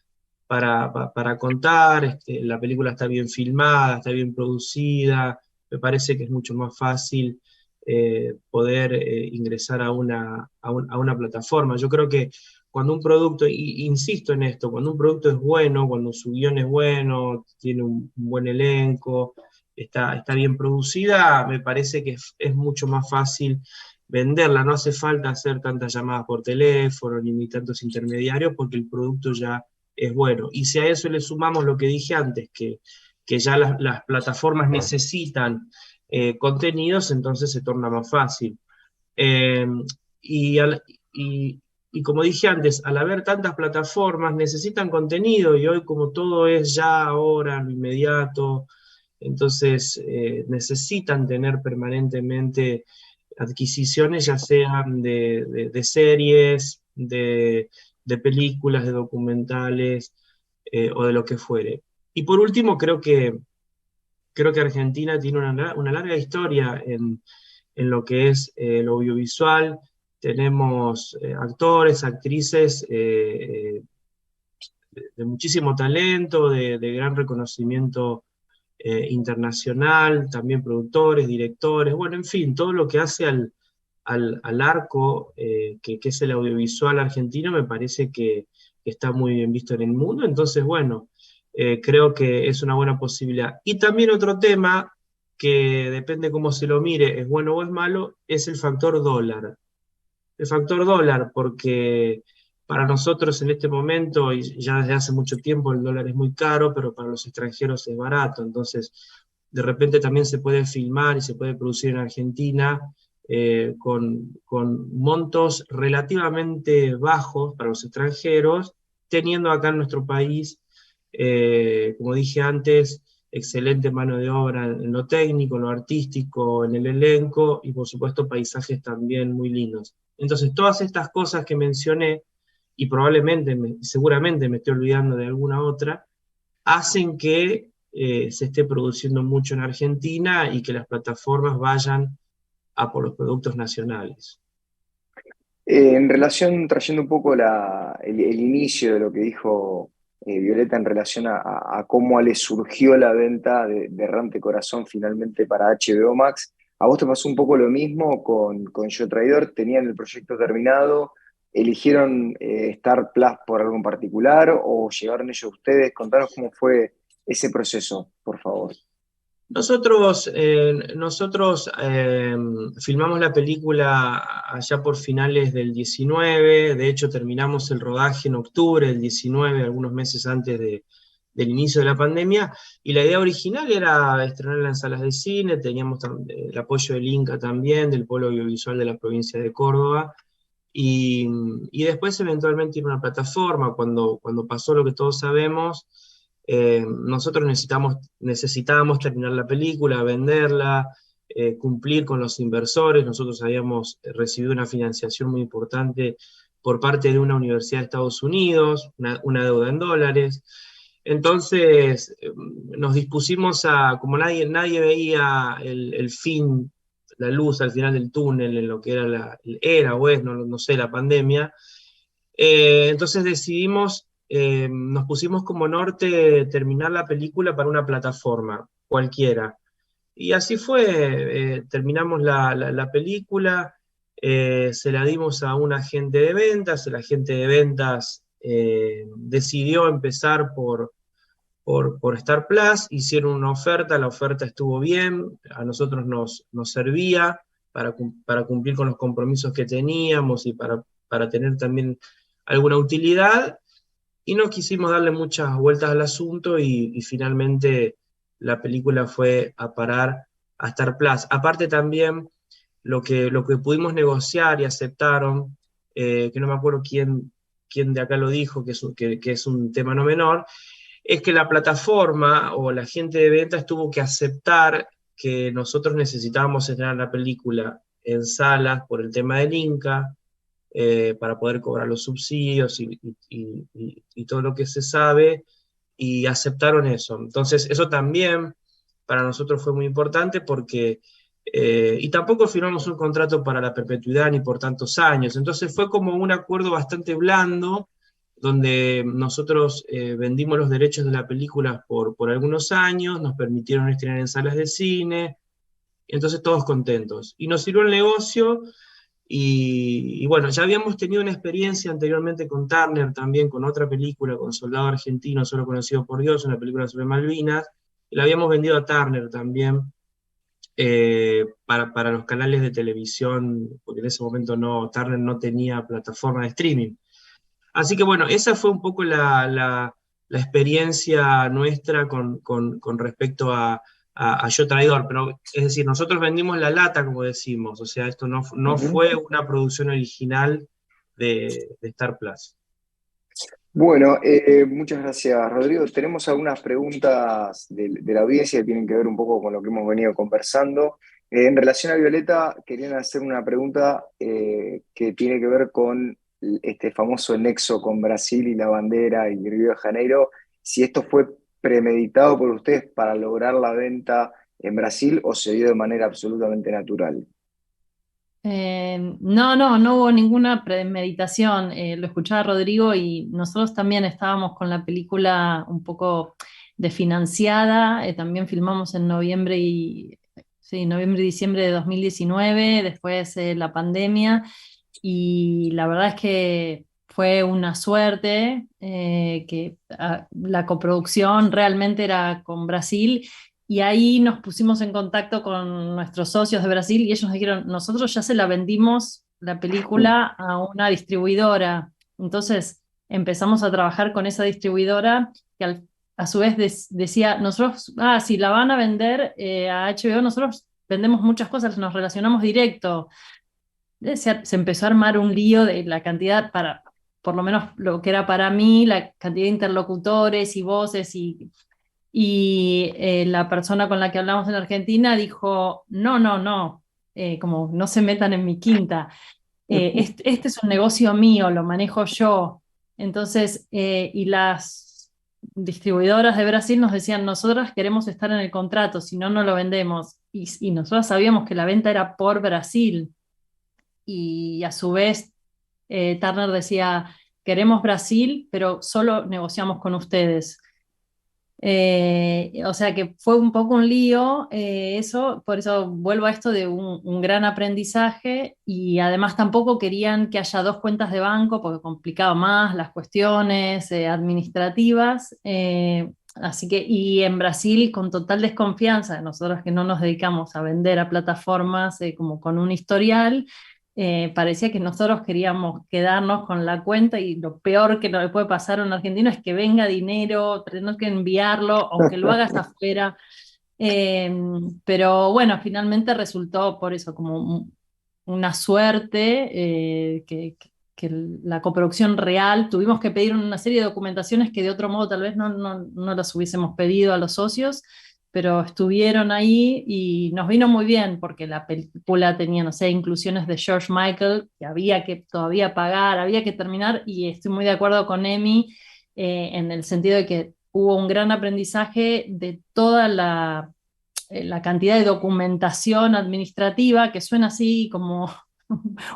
contar, la película está bien filmada, está bien producida, me parece que es mucho más fácil poder ingresar a una plataforma. Yo creo que cuando un producto, y insisto en esto, cuando un producto es bueno, cuando su guión es bueno, tiene un buen elenco, está bien producida, me parece que es mucho más fácil venderla. No hace falta hacer tantas llamadas por teléfono ni tantos intermediarios porque el producto ya es bueno. Y si a eso le sumamos lo que dije antes, que ya las plataformas necesitan contenidos, entonces se torna más fácil. Eh, y, al- y- y como dije antes, al haber tantas plataformas necesitan contenido y hoy como todo es ya ahora, lo inmediato, entonces necesitan tener permanentemente adquisiciones, ya sean de series, de películas, de documentales o de lo que fuere. Y por último, creo que Argentina tiene una larga historia en lo que es lo audiovisual. Tenemos actores, actrices de muchísimo talento, de gran reconocimiento internacional, también productores, directores, bueno, en fin, todo lo que hace al arco que es el audiovisual argentino me parece que está muy bien visto en el mundo, entonces, bueno, creo que es una buena posibilidad. Y también otro tema que depende cómo se lo mire, es bueno o es malo, es el factor dólar. El factor dólar, porque para nosotros en este momento, y ya desde hace mucho tiempo, el dólar es muy caro, pero para los extranjeros es barato. Entonces, de repente también se puede filmar y se puede producir en Argentina con montos relativamente bajos para los extranjeros, teniendo acá en nuestro país, como dije antes, excelente mano de obra en lo técnico, en lo artístico, en el elenco y por supuesto paisajes también muy lindos. Entonces, todas estas cosas que mencioné, y probablemente, seguramente me estoy olvidando de alguna otra, hacen que se esté produciendo mucho en Argentina y que las plataformas vayan a por los productos nacionales. En relación, trayendo un poco el inicio de lo que dijo Violeta en relación a cómo le surgió la venta de Errante Corazón finalmente para HBO Max, ¿a vos te pasó un poco lo mismo con Yo Traidor? ¿Tenían el proyecto terminado? ¿Eligieron Star Plus por algo en particular o llegaron ellos ustedes? Contanos cómo fue ese proceso, por favor. Nosotros filmamos la película allá por finales del 19, de hecho terminamos el rodaje en octubre del 19, algunos meses antes del inicio de la pandemia, y la idea original era estrenarla en salas de cine, teníamos el apoyo del Inca también, del Polo Audiovisual de la provincia de Córdoba, y después eventualmente ir a una plataforma, cuando pasó lo que todos sabemos. Nosotros necesitábamos terminar la película, venderla, cumplir con los inversores. Nosotros habíamos recibido una financiación muy importante por parte de una universidad de Estados Unidos, una deuda en dólares. Entonces nos dispusimos como nadie veía el fin, la luz al final del túnel en lo que era o es, no sé, la pandemia. Entonces decidimos, nos pusimos como norte terminar la película para una plataforma cualquiera. Y así fue, terminamos la película, se la dimos a un agente de ventas, el agente de ventas decidió empezar por Star Plus, hicieron una oferta, la oferta estuvo bien, a nosotros nos servía para cumplir con los compromisos que teníamos y para tener también alguna utilidad, y no quisimos darle muchas vueltas al asunto y finalmente la película fue a parar a Star Plus. Aparte también lo que pudimos negociar y aceptaron, que no me acuerdo quién de acá lo dijo, que es un tema no menor, es que la plataforma o la gente de ventas tuvo que aceptar que nosotros necesitábamos estrenar la película en salas por el tema del Inca, para poder cobrar los subsidios y todo lo que se sabe, y aceptaron eso. Entonces, eso también para nosotros fue muy importante porque y tampoco firmamos un contrato para la perpetuidad ni por tantos años. Entonces fue como un acuerdo bastante blando, donde nosotros vendimos los derechos de la película por algunos años, nos permitieron estrenar en salas de cine, entonces todos contentos. Y nos sirvió el negocio, y bueno, ya habíamos tenido una experiencia anteriormente con Turner también, con otra película, con Soldado Argentino, Solo Conocido por Dios, una película sobre Malvinas, y la habíamos vendido a Turner también, para los canales de televisión, porque en ese momento Turner no tenía plataforma de streaming. Así que bueno, esa fue un poco la experiencia nuestra con respecto a Yo Traidor, pero es decir, nosotros vendimos la lata, como decimos, o sea, esto no fue una producción original de Star Plus. Bueno, muchas gracias, Rodrigo. Tenemos algunas preguntas de la audiencia que tienen que ver un poco con lo que hemos venido conversando. En relación a Violeta, querían hacer una pregunta que tiene que ver con este famoso nexo con Brasil y la bandera y Río de Janeiro. Si esto fue premeditado por ustedes para lograr la venta en Brasil o se dio de manera absolutamente natural. No hubo ninguna premeditación. Lo escuchaba Rodrigo y nosotros también estábamos con la película un poco desfinanciada. También filmamos en noviembre y diciembre de 2019, después la pandemia, y la verdad es que fue una suerte que la coproducción realmente era con Brasil, y ahí nos pusimos en contacto con nuestros socios de Brasil y ellos nos dijeron, nosotros ya se la vendimos la película a una distribuidora. Entonces empezamos a trabajar con esa distribuidora que a su vez decía, nosotros, si la van a vender a HBO, nosotros vendemos muchas cosas, nos relacionamos directo. Se empezó a armar un lío de la cantidad, por lo menos lo que era para mí, la cantidad de interlocutores y voces, y la persona con la que hablamos en Argentina dijo, no, como no se metan en mi quinta. Este es un negocio mío, lo manejo yo. Entonces, y las distribuidoras de Brasil nos decían, nosotras queremos estar en el contrato, si no, no lo vendemos. Y nosotros sabíamos que la venta era por Brasil. Y a su vez, Turner decía, queremos Brasil, pero solo negociamos con ustedes. O sea que fue un poco un lío eso, por eso vuelvo a esto de un gran aprendizaje, y además tampoco querían que haya dos cuentas de banco porque complicaba más las cuestiones administrativas. Así que, y en Brasil con total desconfianza, nosotros que no nos dedicamos a vender a plataformas como con un historial, parecía que nosotros queríamos quedarnos con la cuenta, y lo peor que le puede pasar a un argentino es que venga dinero, tener que enviarlo, aunque lo hagas afuera. Pero bueno, finalmente resultó por eso como una suerte, que la coproducción real, tuvimos que pedir una serie de documentaciones que de otro modo tal vez no las hubiésemos pedido a los socios, pero estuvieron ahí y nos vino muy bien porque la película tenía, no sé, inclusiones de George Michael que había que todavía pagar, había que terminar, y estoy muy de acuerdo con Emi en el sentido de que hubo un gran aprendizaje de toda la cantidad de documentación administrativa, que suena así como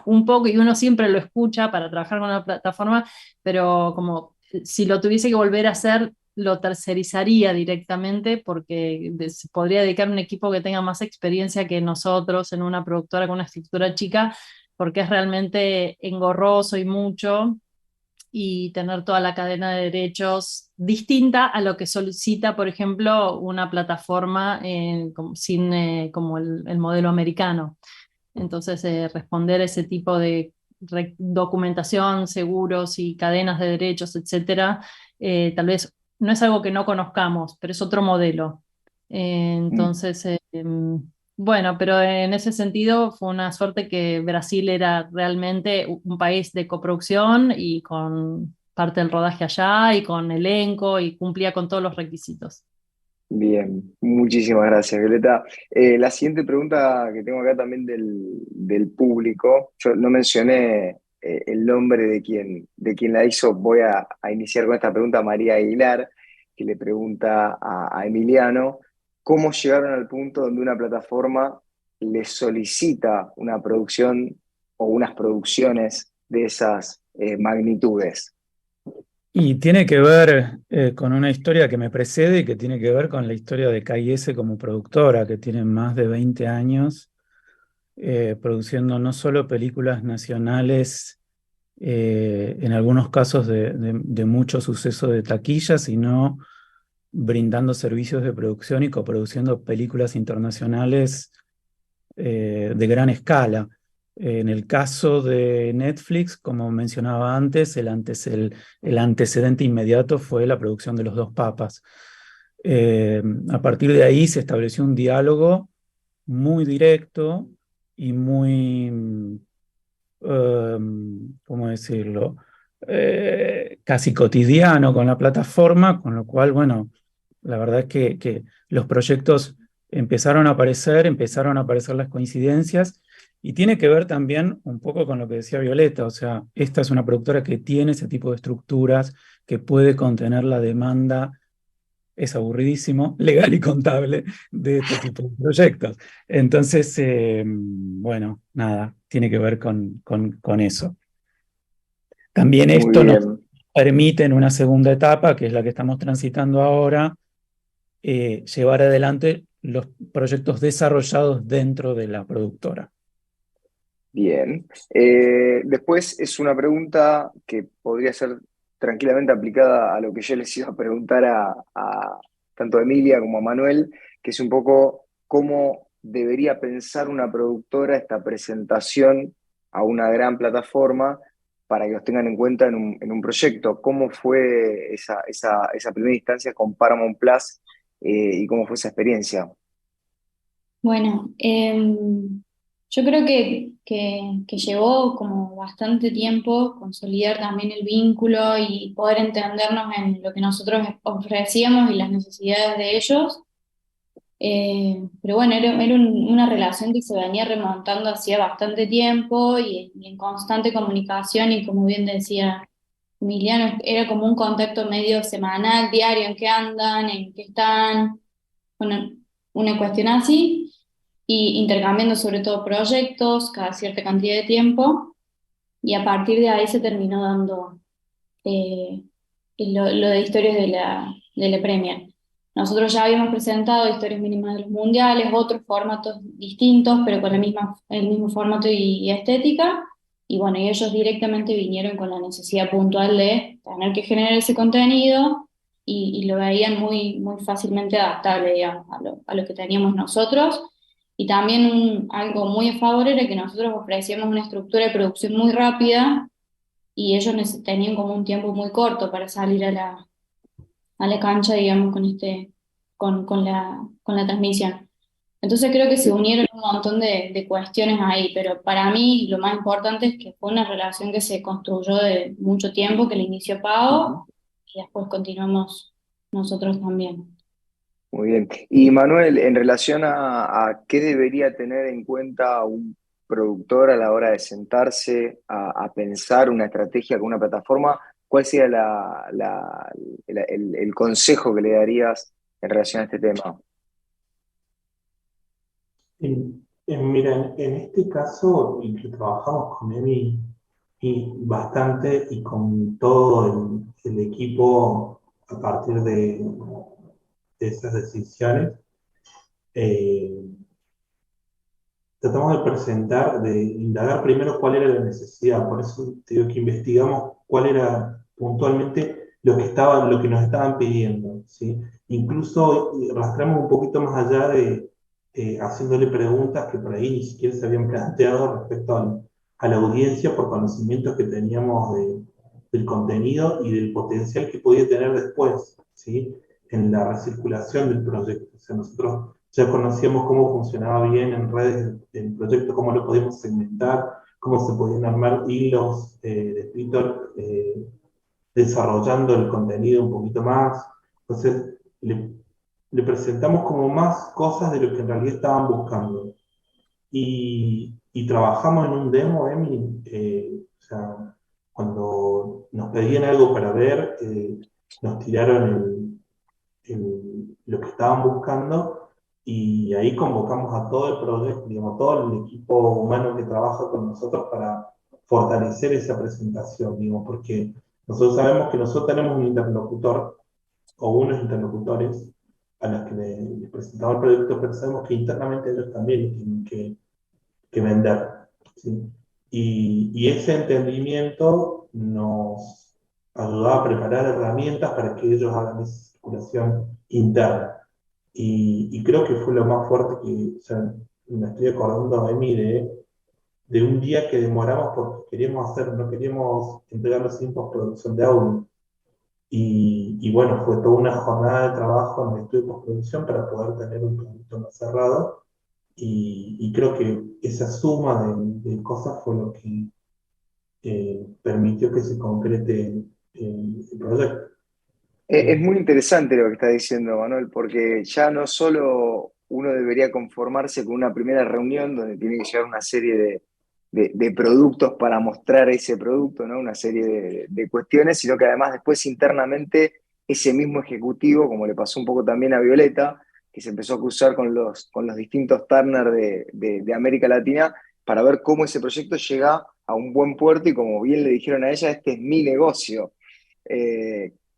un poco, y uno siempre lo escucha para trabajar con una plataforma, pero como si lo tuviese que volver a hacer, lo tercerizaría directamente porque se podría dedicar un equipo que tenga más experiencia que nosotros en una productora con una estructura chica, porque es realmente engorroso y mucho, y tener toda la cadena de derechos distinta a lo que solicita, por ejemplo, una plataforma como el modelo americano. Entonces, responder ese tipo de documentación, seguros y cadenas de derechos, etcétera, tal vez no es algo que no conozcamos, pero es otro modelo. Entonces, bueno, pero en ese sentido fue una suerte que Brasil era realmente un país de coproducción y con parte del rodaje allá y con elenco, y cumplía con todos los requisitos. Bien, muchísimas gracias, Violeta. La siguiente pregunta que tengo acá también del público, yo no mencioné el nombre de quien la hizo, voy a iniciar con esta pregunta, María Aguilar, que le pregunta a Emiliano, ¿cómo llegaron al punto donde una plataforma le solicita una producción o unas producciones de esas magnitudes? Y tiene que ver con una historia que me precede y que tiene que ver con la historia de KS como productora, que tiene más de 20 años produciendo no solo películas nacionales, en algunos casos de mucho suceso de taquilla, sino brindando servicios de producción y coproduciendo películas internacionales de gran escala. En el caso de Netflix, como mencionaba antes, el antecedente inmediato fue la producción de Los Dos Papas. A partir de ahí se estableció un diálogo muy directo y muy, ¿cómo decirlo? Casi cotidiano con la plataforma, con lo cual, bueno, la verdad es que los proyectos empezaron a aparecer las coincidencias y tiene que ver también un poco con lo que decía Violeta, o sea, esta es una productora que tiene ese tipo de estructuras, que puede contener la demanda, es aburridísimo, legal y contable de este tipo de proyectos. Entonces, bueno, nada, tiene que ver con eso. También Muy esto nos bien. permite en una segunda etapa, que es la que estamos transitando ahora, llevar adelante los proyectos desarrollados dentro de la productora. Bien. Después es una pregunta que podría ser tranquilamente aplicada a lo que yo les iba a preguntar a tanto a Emilia como a Manuel, que es un poco cómo debería pensar una productora esta presentación a una gran plataforma para que los tengan en cuenta en un proyecto. ¿Cómo fue esa primera instancia con Paramount Plus y cómo fue esa experiencia? Bueno, yo creo que llevó como bastante tiempo consolidar también el vínculo y poder entendernos en lo que nosotros ofrecíamos y las necesidades de ellos. Pero bueno, era una relación que se venía remontando hacía bastante tiempo y en constante comunicación y como bien decía Emiliano, era como un contacto medio semanal, diario, en qué andan, en qué están, bueno, una cuestión así, y intercambiando sobre todo proyectos cada cierta cantidad de tiempo, y a partir de ahí se terminó dando eh, lo de historias de la Premier. Nosotros ya habíamos presentado historias mínimas de los mundiales, otros formatos distintos, pero con el mismo formato y estética. Y bueno, y ellos directamente vinieron con la necesidad puntual de tener que generar ese contenido y lo veían muy fácilmente adaptable, digamos, a lo que teníamos nosotros. Y también algo muy a favor era que nosotros ofrecíamos una estructura de producción muy rápida y ellos tenían como un tiempo muy corto para salir a la cancha, digamos, con la transmisión. Entonces creo que se unieron un montón de cuestiones ahí, pero para mí lo más importante es que fue una relación que se construyó de mucho tiempo, que la inició Ujú. Pau y después continuamos nosotros también. Muy bien. Y Manuel, en relación a qué debería tener en cuenta un productor a la hora de sentarse a pensar una estrategia con una plataforma, ¿cuál sería el consejo que le darías en relación a este tema? Mira, en este caso, y que trabajamos con Emi y bastante y con todo el equipo a partir de esas decisiones, eh, tratamos de presentar, de indagar primero cuál era la necesidad. Por eso te digo que investigamos cuál era puntualmente lo que nos estaban pidiendo, ¿sí? Incluso rastramos un poquito más allá de haciéndole preguntas que por ahí ni siquiera se habían planteado respecto a la audiencia por conocimientos que teníamos del contenido y del potencial que podía tener después, ¿sí? En la recirculación del proyecto. O sea, nosotros ya conocíamos cómo funcionaba bien en redes el proyecto, cómo lo podíamos segmentar, cómo se podían armar hilos de escritor desarrollando el contenido un poquito más. Entonces, le presentamos como más cosas de lo que en realidad estaban buscando. Y trabajamos en un demo, Emi, o sea, cuando nos pedían algo para ver, nos tiraron lo que estaban buscando y ahí convocamos a todo el proyecto, digamos, todo el equipo humano que trabaja con nosotros para fortalecer esa presentación, digamos, porque nosotros sabemos que nosotros tenemos un interlocutor o unos interlocutores a los que les presentamos el proyecto, pero sabemos que internamente ellos también lo tienen que vender, ¿sí? Y ese entendimiento nos ayudaba a preparar herramientas para que ellos hagan esa circulación interna. Y creo que fue lo más fuerte que, o sea, me estoy acordando de mí, de un día que demoramos porque queríamos hacer, no queríamos entregarlos sin postproducción de audio. Y bueno, fue toda una jornada de trabajo en el estudio de postproducción para poder tener un producto más cerrado. Y creo que esa suma de cosas fue lo que permitió que se concrete el proyecto. Es muy interesante lo que está diciendo Manuel, porque ya no solo uno debería conformarse con una primera reunión donde tiene que llegar una serie de productos para mostrar ese producto, ¿no? Una serie de cuestiones, sino que además después internamente ese mismo ejecutivo, como le pasó un poco también a Violeta, que se empezó a cruzar con los distintos Turner de América Latina para ver cómo ese proyecto llega a un buen puerto y como bien le dijeron a ella, este es mi negocio.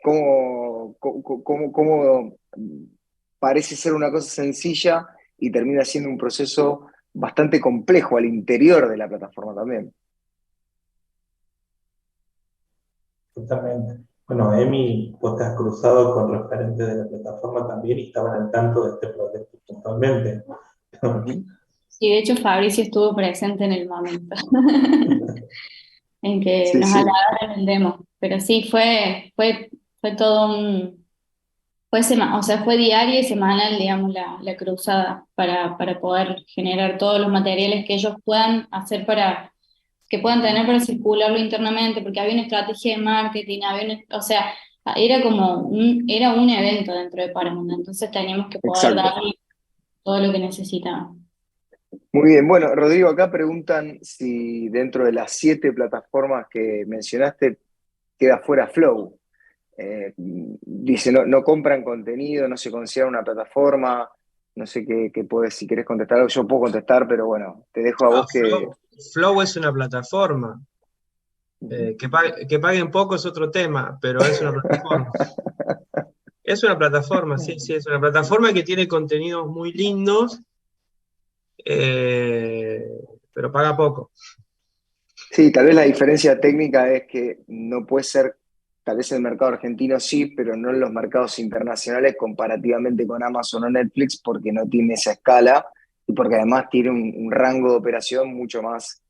Cómo parece ser una cosa sencilla y termina siendo un proceso bastante complejo al interior de la plataforma también. Totalmente. Bueno, Emi, vos te has cruzado con referentes de la plataforma también y estaban al tanto de este proyecto totalmente. Ujú. Sí, de hecho Fabricio estuvo presente en el momento en que Sí, nos sí. halagaron el demo. Pero sí, fue todo un, o sea, fue diaria y semanal, digamos, la cruzada para poder generar todos los materiales que ellos puedan hacer que puedan tener para circularlo internamente, porque había una estrategia de marketing, o sea, era un evento dentro de Paramount, entonces teníamos que poder Exacto. darle todo lo que necesitaban. Muy bien. Bueno, Rodrigo, acá preguntan si dentro de las 7 plataformas que mencionaste queda fuera Flow. Dice, no, no compran contenido, no se considera una plataforma. No sé qué puedes, si querés contestar algo, yo puedo contestar, pero bueno, te dejo a No, vos que. Flow es una plataforma. Que paguen poco es otro tema, pero es una plataforma. Es una plataforma, sí, sí, es una plataforma que tiene contenidos muy lindos, eh, pero paga poco. Sí, tal vez la diferencia técnica es que no puede ser, tal vez en el mercado argentino sí, pero no en los mercados internacionales comparativamente con Amazon o Netflix porque no tiene esa escala y porque además tiene un rango de operación mucho más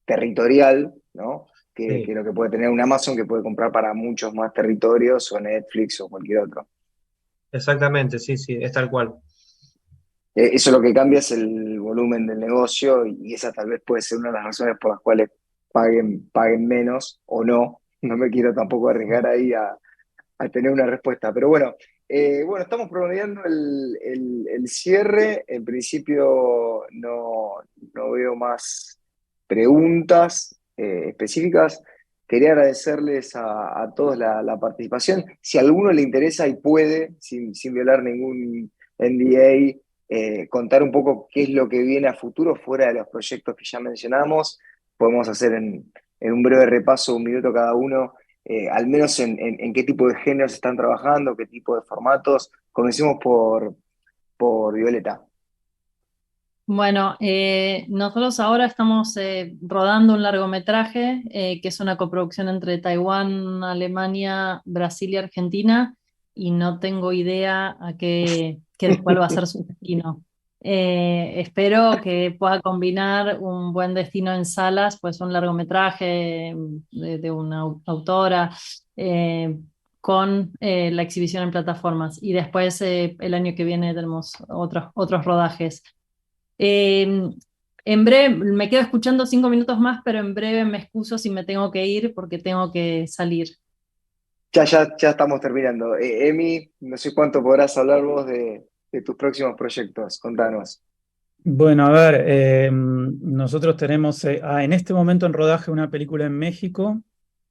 territorial, ¿no? Que Sí, lo que puede tener un Amazon que puede comprar para muchos más territorios o Netflix o cualquier otro. exactamente, sí, sí, es tal cual. Eso lo que cambia es el volumen del negocio y esa tal vez puede ser una de las razones por las cuales paguen menos o no. No me quiero tampoco arriesgar ahí a tener una respuesta. Pero bueno, bueno, estamos promediando el cierre. En principio no veo más preguntas específicas. Quería agradecerles a todos la participación. Si a alguno le interesa y puede, sin violar ningún NDA, contar un poco qué es lo que viene a futuro fuera de los proyectos que ya mencionamos, podemos hacer en un breve repaso, un minuto cada uno, al menos en qué tipo de géneros están trabajando, qué tipo de formatos. Comencemos por Violeta. Bueno, nosotros ahora estamos rodando un largometraje que es una coproducción entre Taiwán, Alemania, Brasil y Argentina, y no tengo idea cuál va a ser su destino. Espero que pueda combinar un buen destino en salas, pues un largometraje de una autora, con la exhibición en plataformas. Y después el año que viene tenemos otros rodajes. Eh, en breve, me quedo escuchando 5 minutos más, pero en breve me excuso si me tengo que ir porque tengo que salir. Ya estamos terminando. Emi, no sé cuánto podrás hablar vos de tus próximos proyectos. Contanos. Bueno, a ver, nosotros tenemos en este momento en rodaje una película en México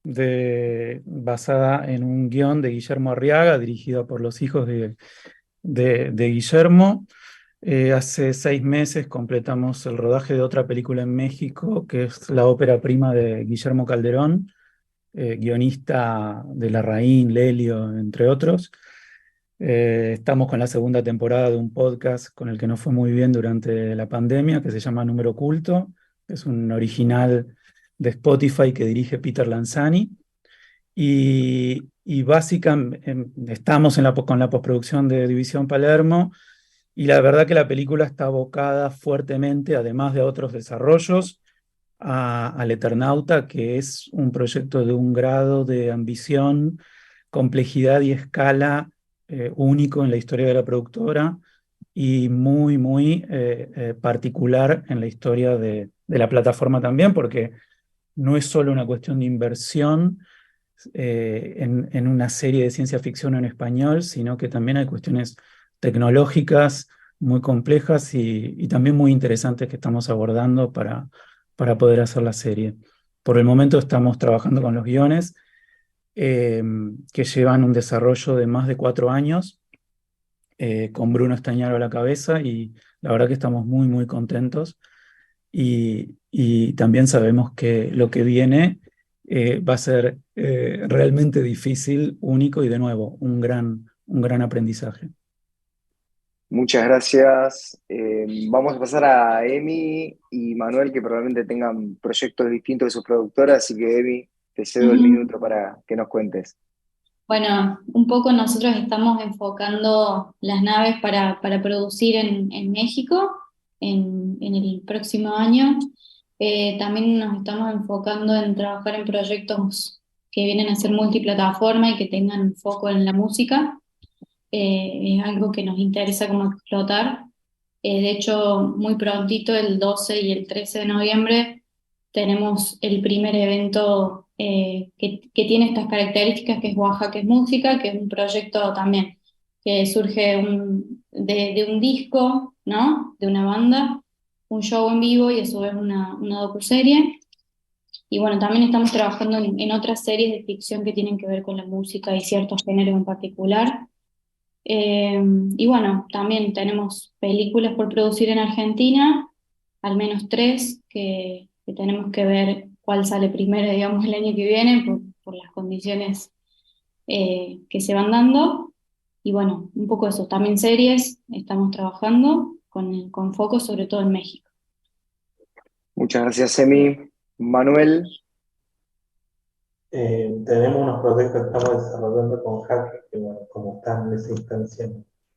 basada en un guión de Guillermo Arriaga, dirigido por los hijos de Guillermo. Hace 6 meses completamos el rodaje de otra película en México, que es la ópera prima de Guillermo Calderón, guionista de Larraín, Lelio, entre otros. Estamos con la segunda temporada de un podcast con el que nos fue muy bien durante la pandemia, que se llama Número Oculto. Es un original de Spotify que dirige Peter Lanzani. Y básicamente estamos con la postproducción de División Palermo, y la verdad que la película está abocada fuertemente, además de otros desarrollos, al Eternauta, que es un proyecto de un grado de ambición, complejidad y escala único en la historia de la productora, y muy, muy particular en la historia de la plataforma también, porque no es solo una cuestión de inversión en una serie de ciencia ficción en español, sino que también hay cuestiones tecnológicas muy complejas y también muy interesantes que estamos abordando para poder hacer la serie. Por el momento estamos trabajando con los guiones que llevan un desarrollo de más de 4 años, con Bruno Estañaro a la cabeza, y la verdad que estamos muy, muy contentos. Y también sabemos que lo que viene va a ser realmente difícil, único y de nuevo un gran aprendizaje. Muchas gracias. Vamos a pasar a Emi y Manuel, que probablemente tengan proyectos distintos de sus productoras, así que Emi, te cedo el Ujú. minuto para que nos cuentes. Bueno, un poco nosotros estamos enfocando las naves para producir en México en el próximo año. También nos estamos enfocando en trabajar en proyectos que vienen a ser multiplataforma y que tengan foco en la música. Es algo que nos interesa como explotar. De hecho, muy prontito, el 12 y el 13 de noviembre, tenemos el primer evento que tiene estas características, que es Oaxaca es Música, que es un proyecto también que surge de un disco, ¿no? De una banda, un show en vivo y a su vez una docuserie. Y bueno, también estamos trabajando en otras series de ficción que tienen que ver con la música y ciertos géneros en particular. Y bueno, también tenemos películas por producir en Argentina, al menos 3, que tenemos que ver cuál sale primero, digamos, el año que viene, por las condiciones que se van dando. Y bueno, un poco eso, también series, estamos trabajando con foco sobre todo en México. Muchas gracias, Emi. Manuel, Tenemos unos proyectos que estamos desarrollando con Hacker, que bueno, como están en esa instancia,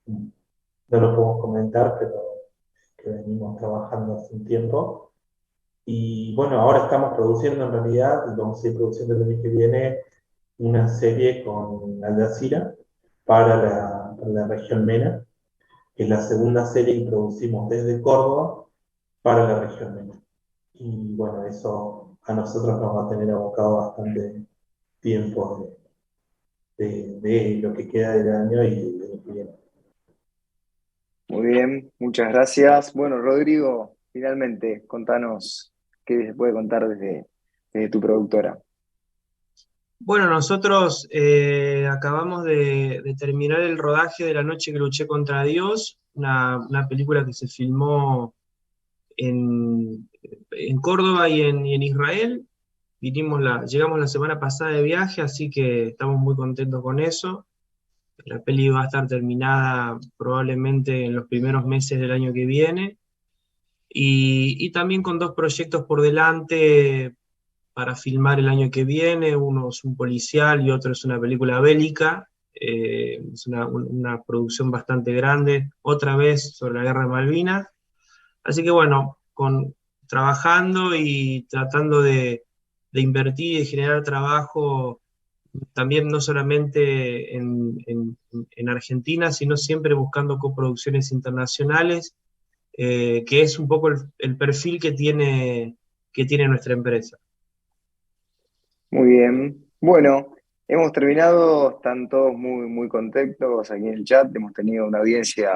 no lo podemos comentar, pero que venimos trabajando hace un tiempo. Y bueno, ahora estamos produciendo en realidad, y vamos a ir produciendo el año que viene, una serie con Al Jazeera para la región MENA, que es la segunda serie que producimos desde Córdoba para la región MENA. Y bueno, eso a nosotros nos va a tener abocado bastante tiempo de lo que queda del año y del año que viene. muy bien, muchas gracias. Bueno, Rodrigo, finalmente, contanos qué se puede contar desde tu productora. Bueno, nosotros acabamos de terminar el rodaje de La noche que luché contra Dios, una película que se filmó en Córdoba y en Israel. Llegamos la semana pasada de viaje, así que estamos muy contentos con eso. La peli va a estar terminada probablemente en los primeros meses del año que viene. Y también con 2 proyectos por delante para filmar el año que viene. Uno es un policial y otro es una película bélica. Es una producción bastante grande, otra vez sobre la Guerra de Malvinas. Así que bueno, trabajando y tratando de invertir y de generar trabajo también no solamente en Argentina, sino siempre buscando coproducciones internacionales, que es un poco el perfil que tiene nuestra empresa. Muy bien. Bueno, hemos terminado, están todos muy, muy contentos aquí en el chat. Hemos tenido una audiencia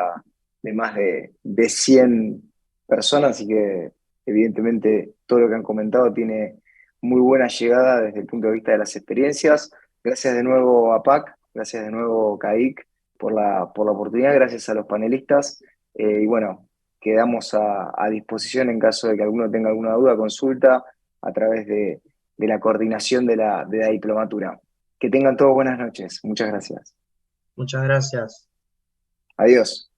de más de 100 personas, así que evidentemente todo lo que han comentado tiene muy buena llegada desde el punto de vista de las experiencias. Gracias de nuevo a PAC, gracias de nuevo CAIC por la oportunidad, gracias a los panelistas. y bueno, quedamos a disposición en caso de que alguno tenga alguna duda, consulta a través de la coordinación de la diplomatura. Que tengan todos buenas noches. Muchas gracias. Muchas gracias. Adiós.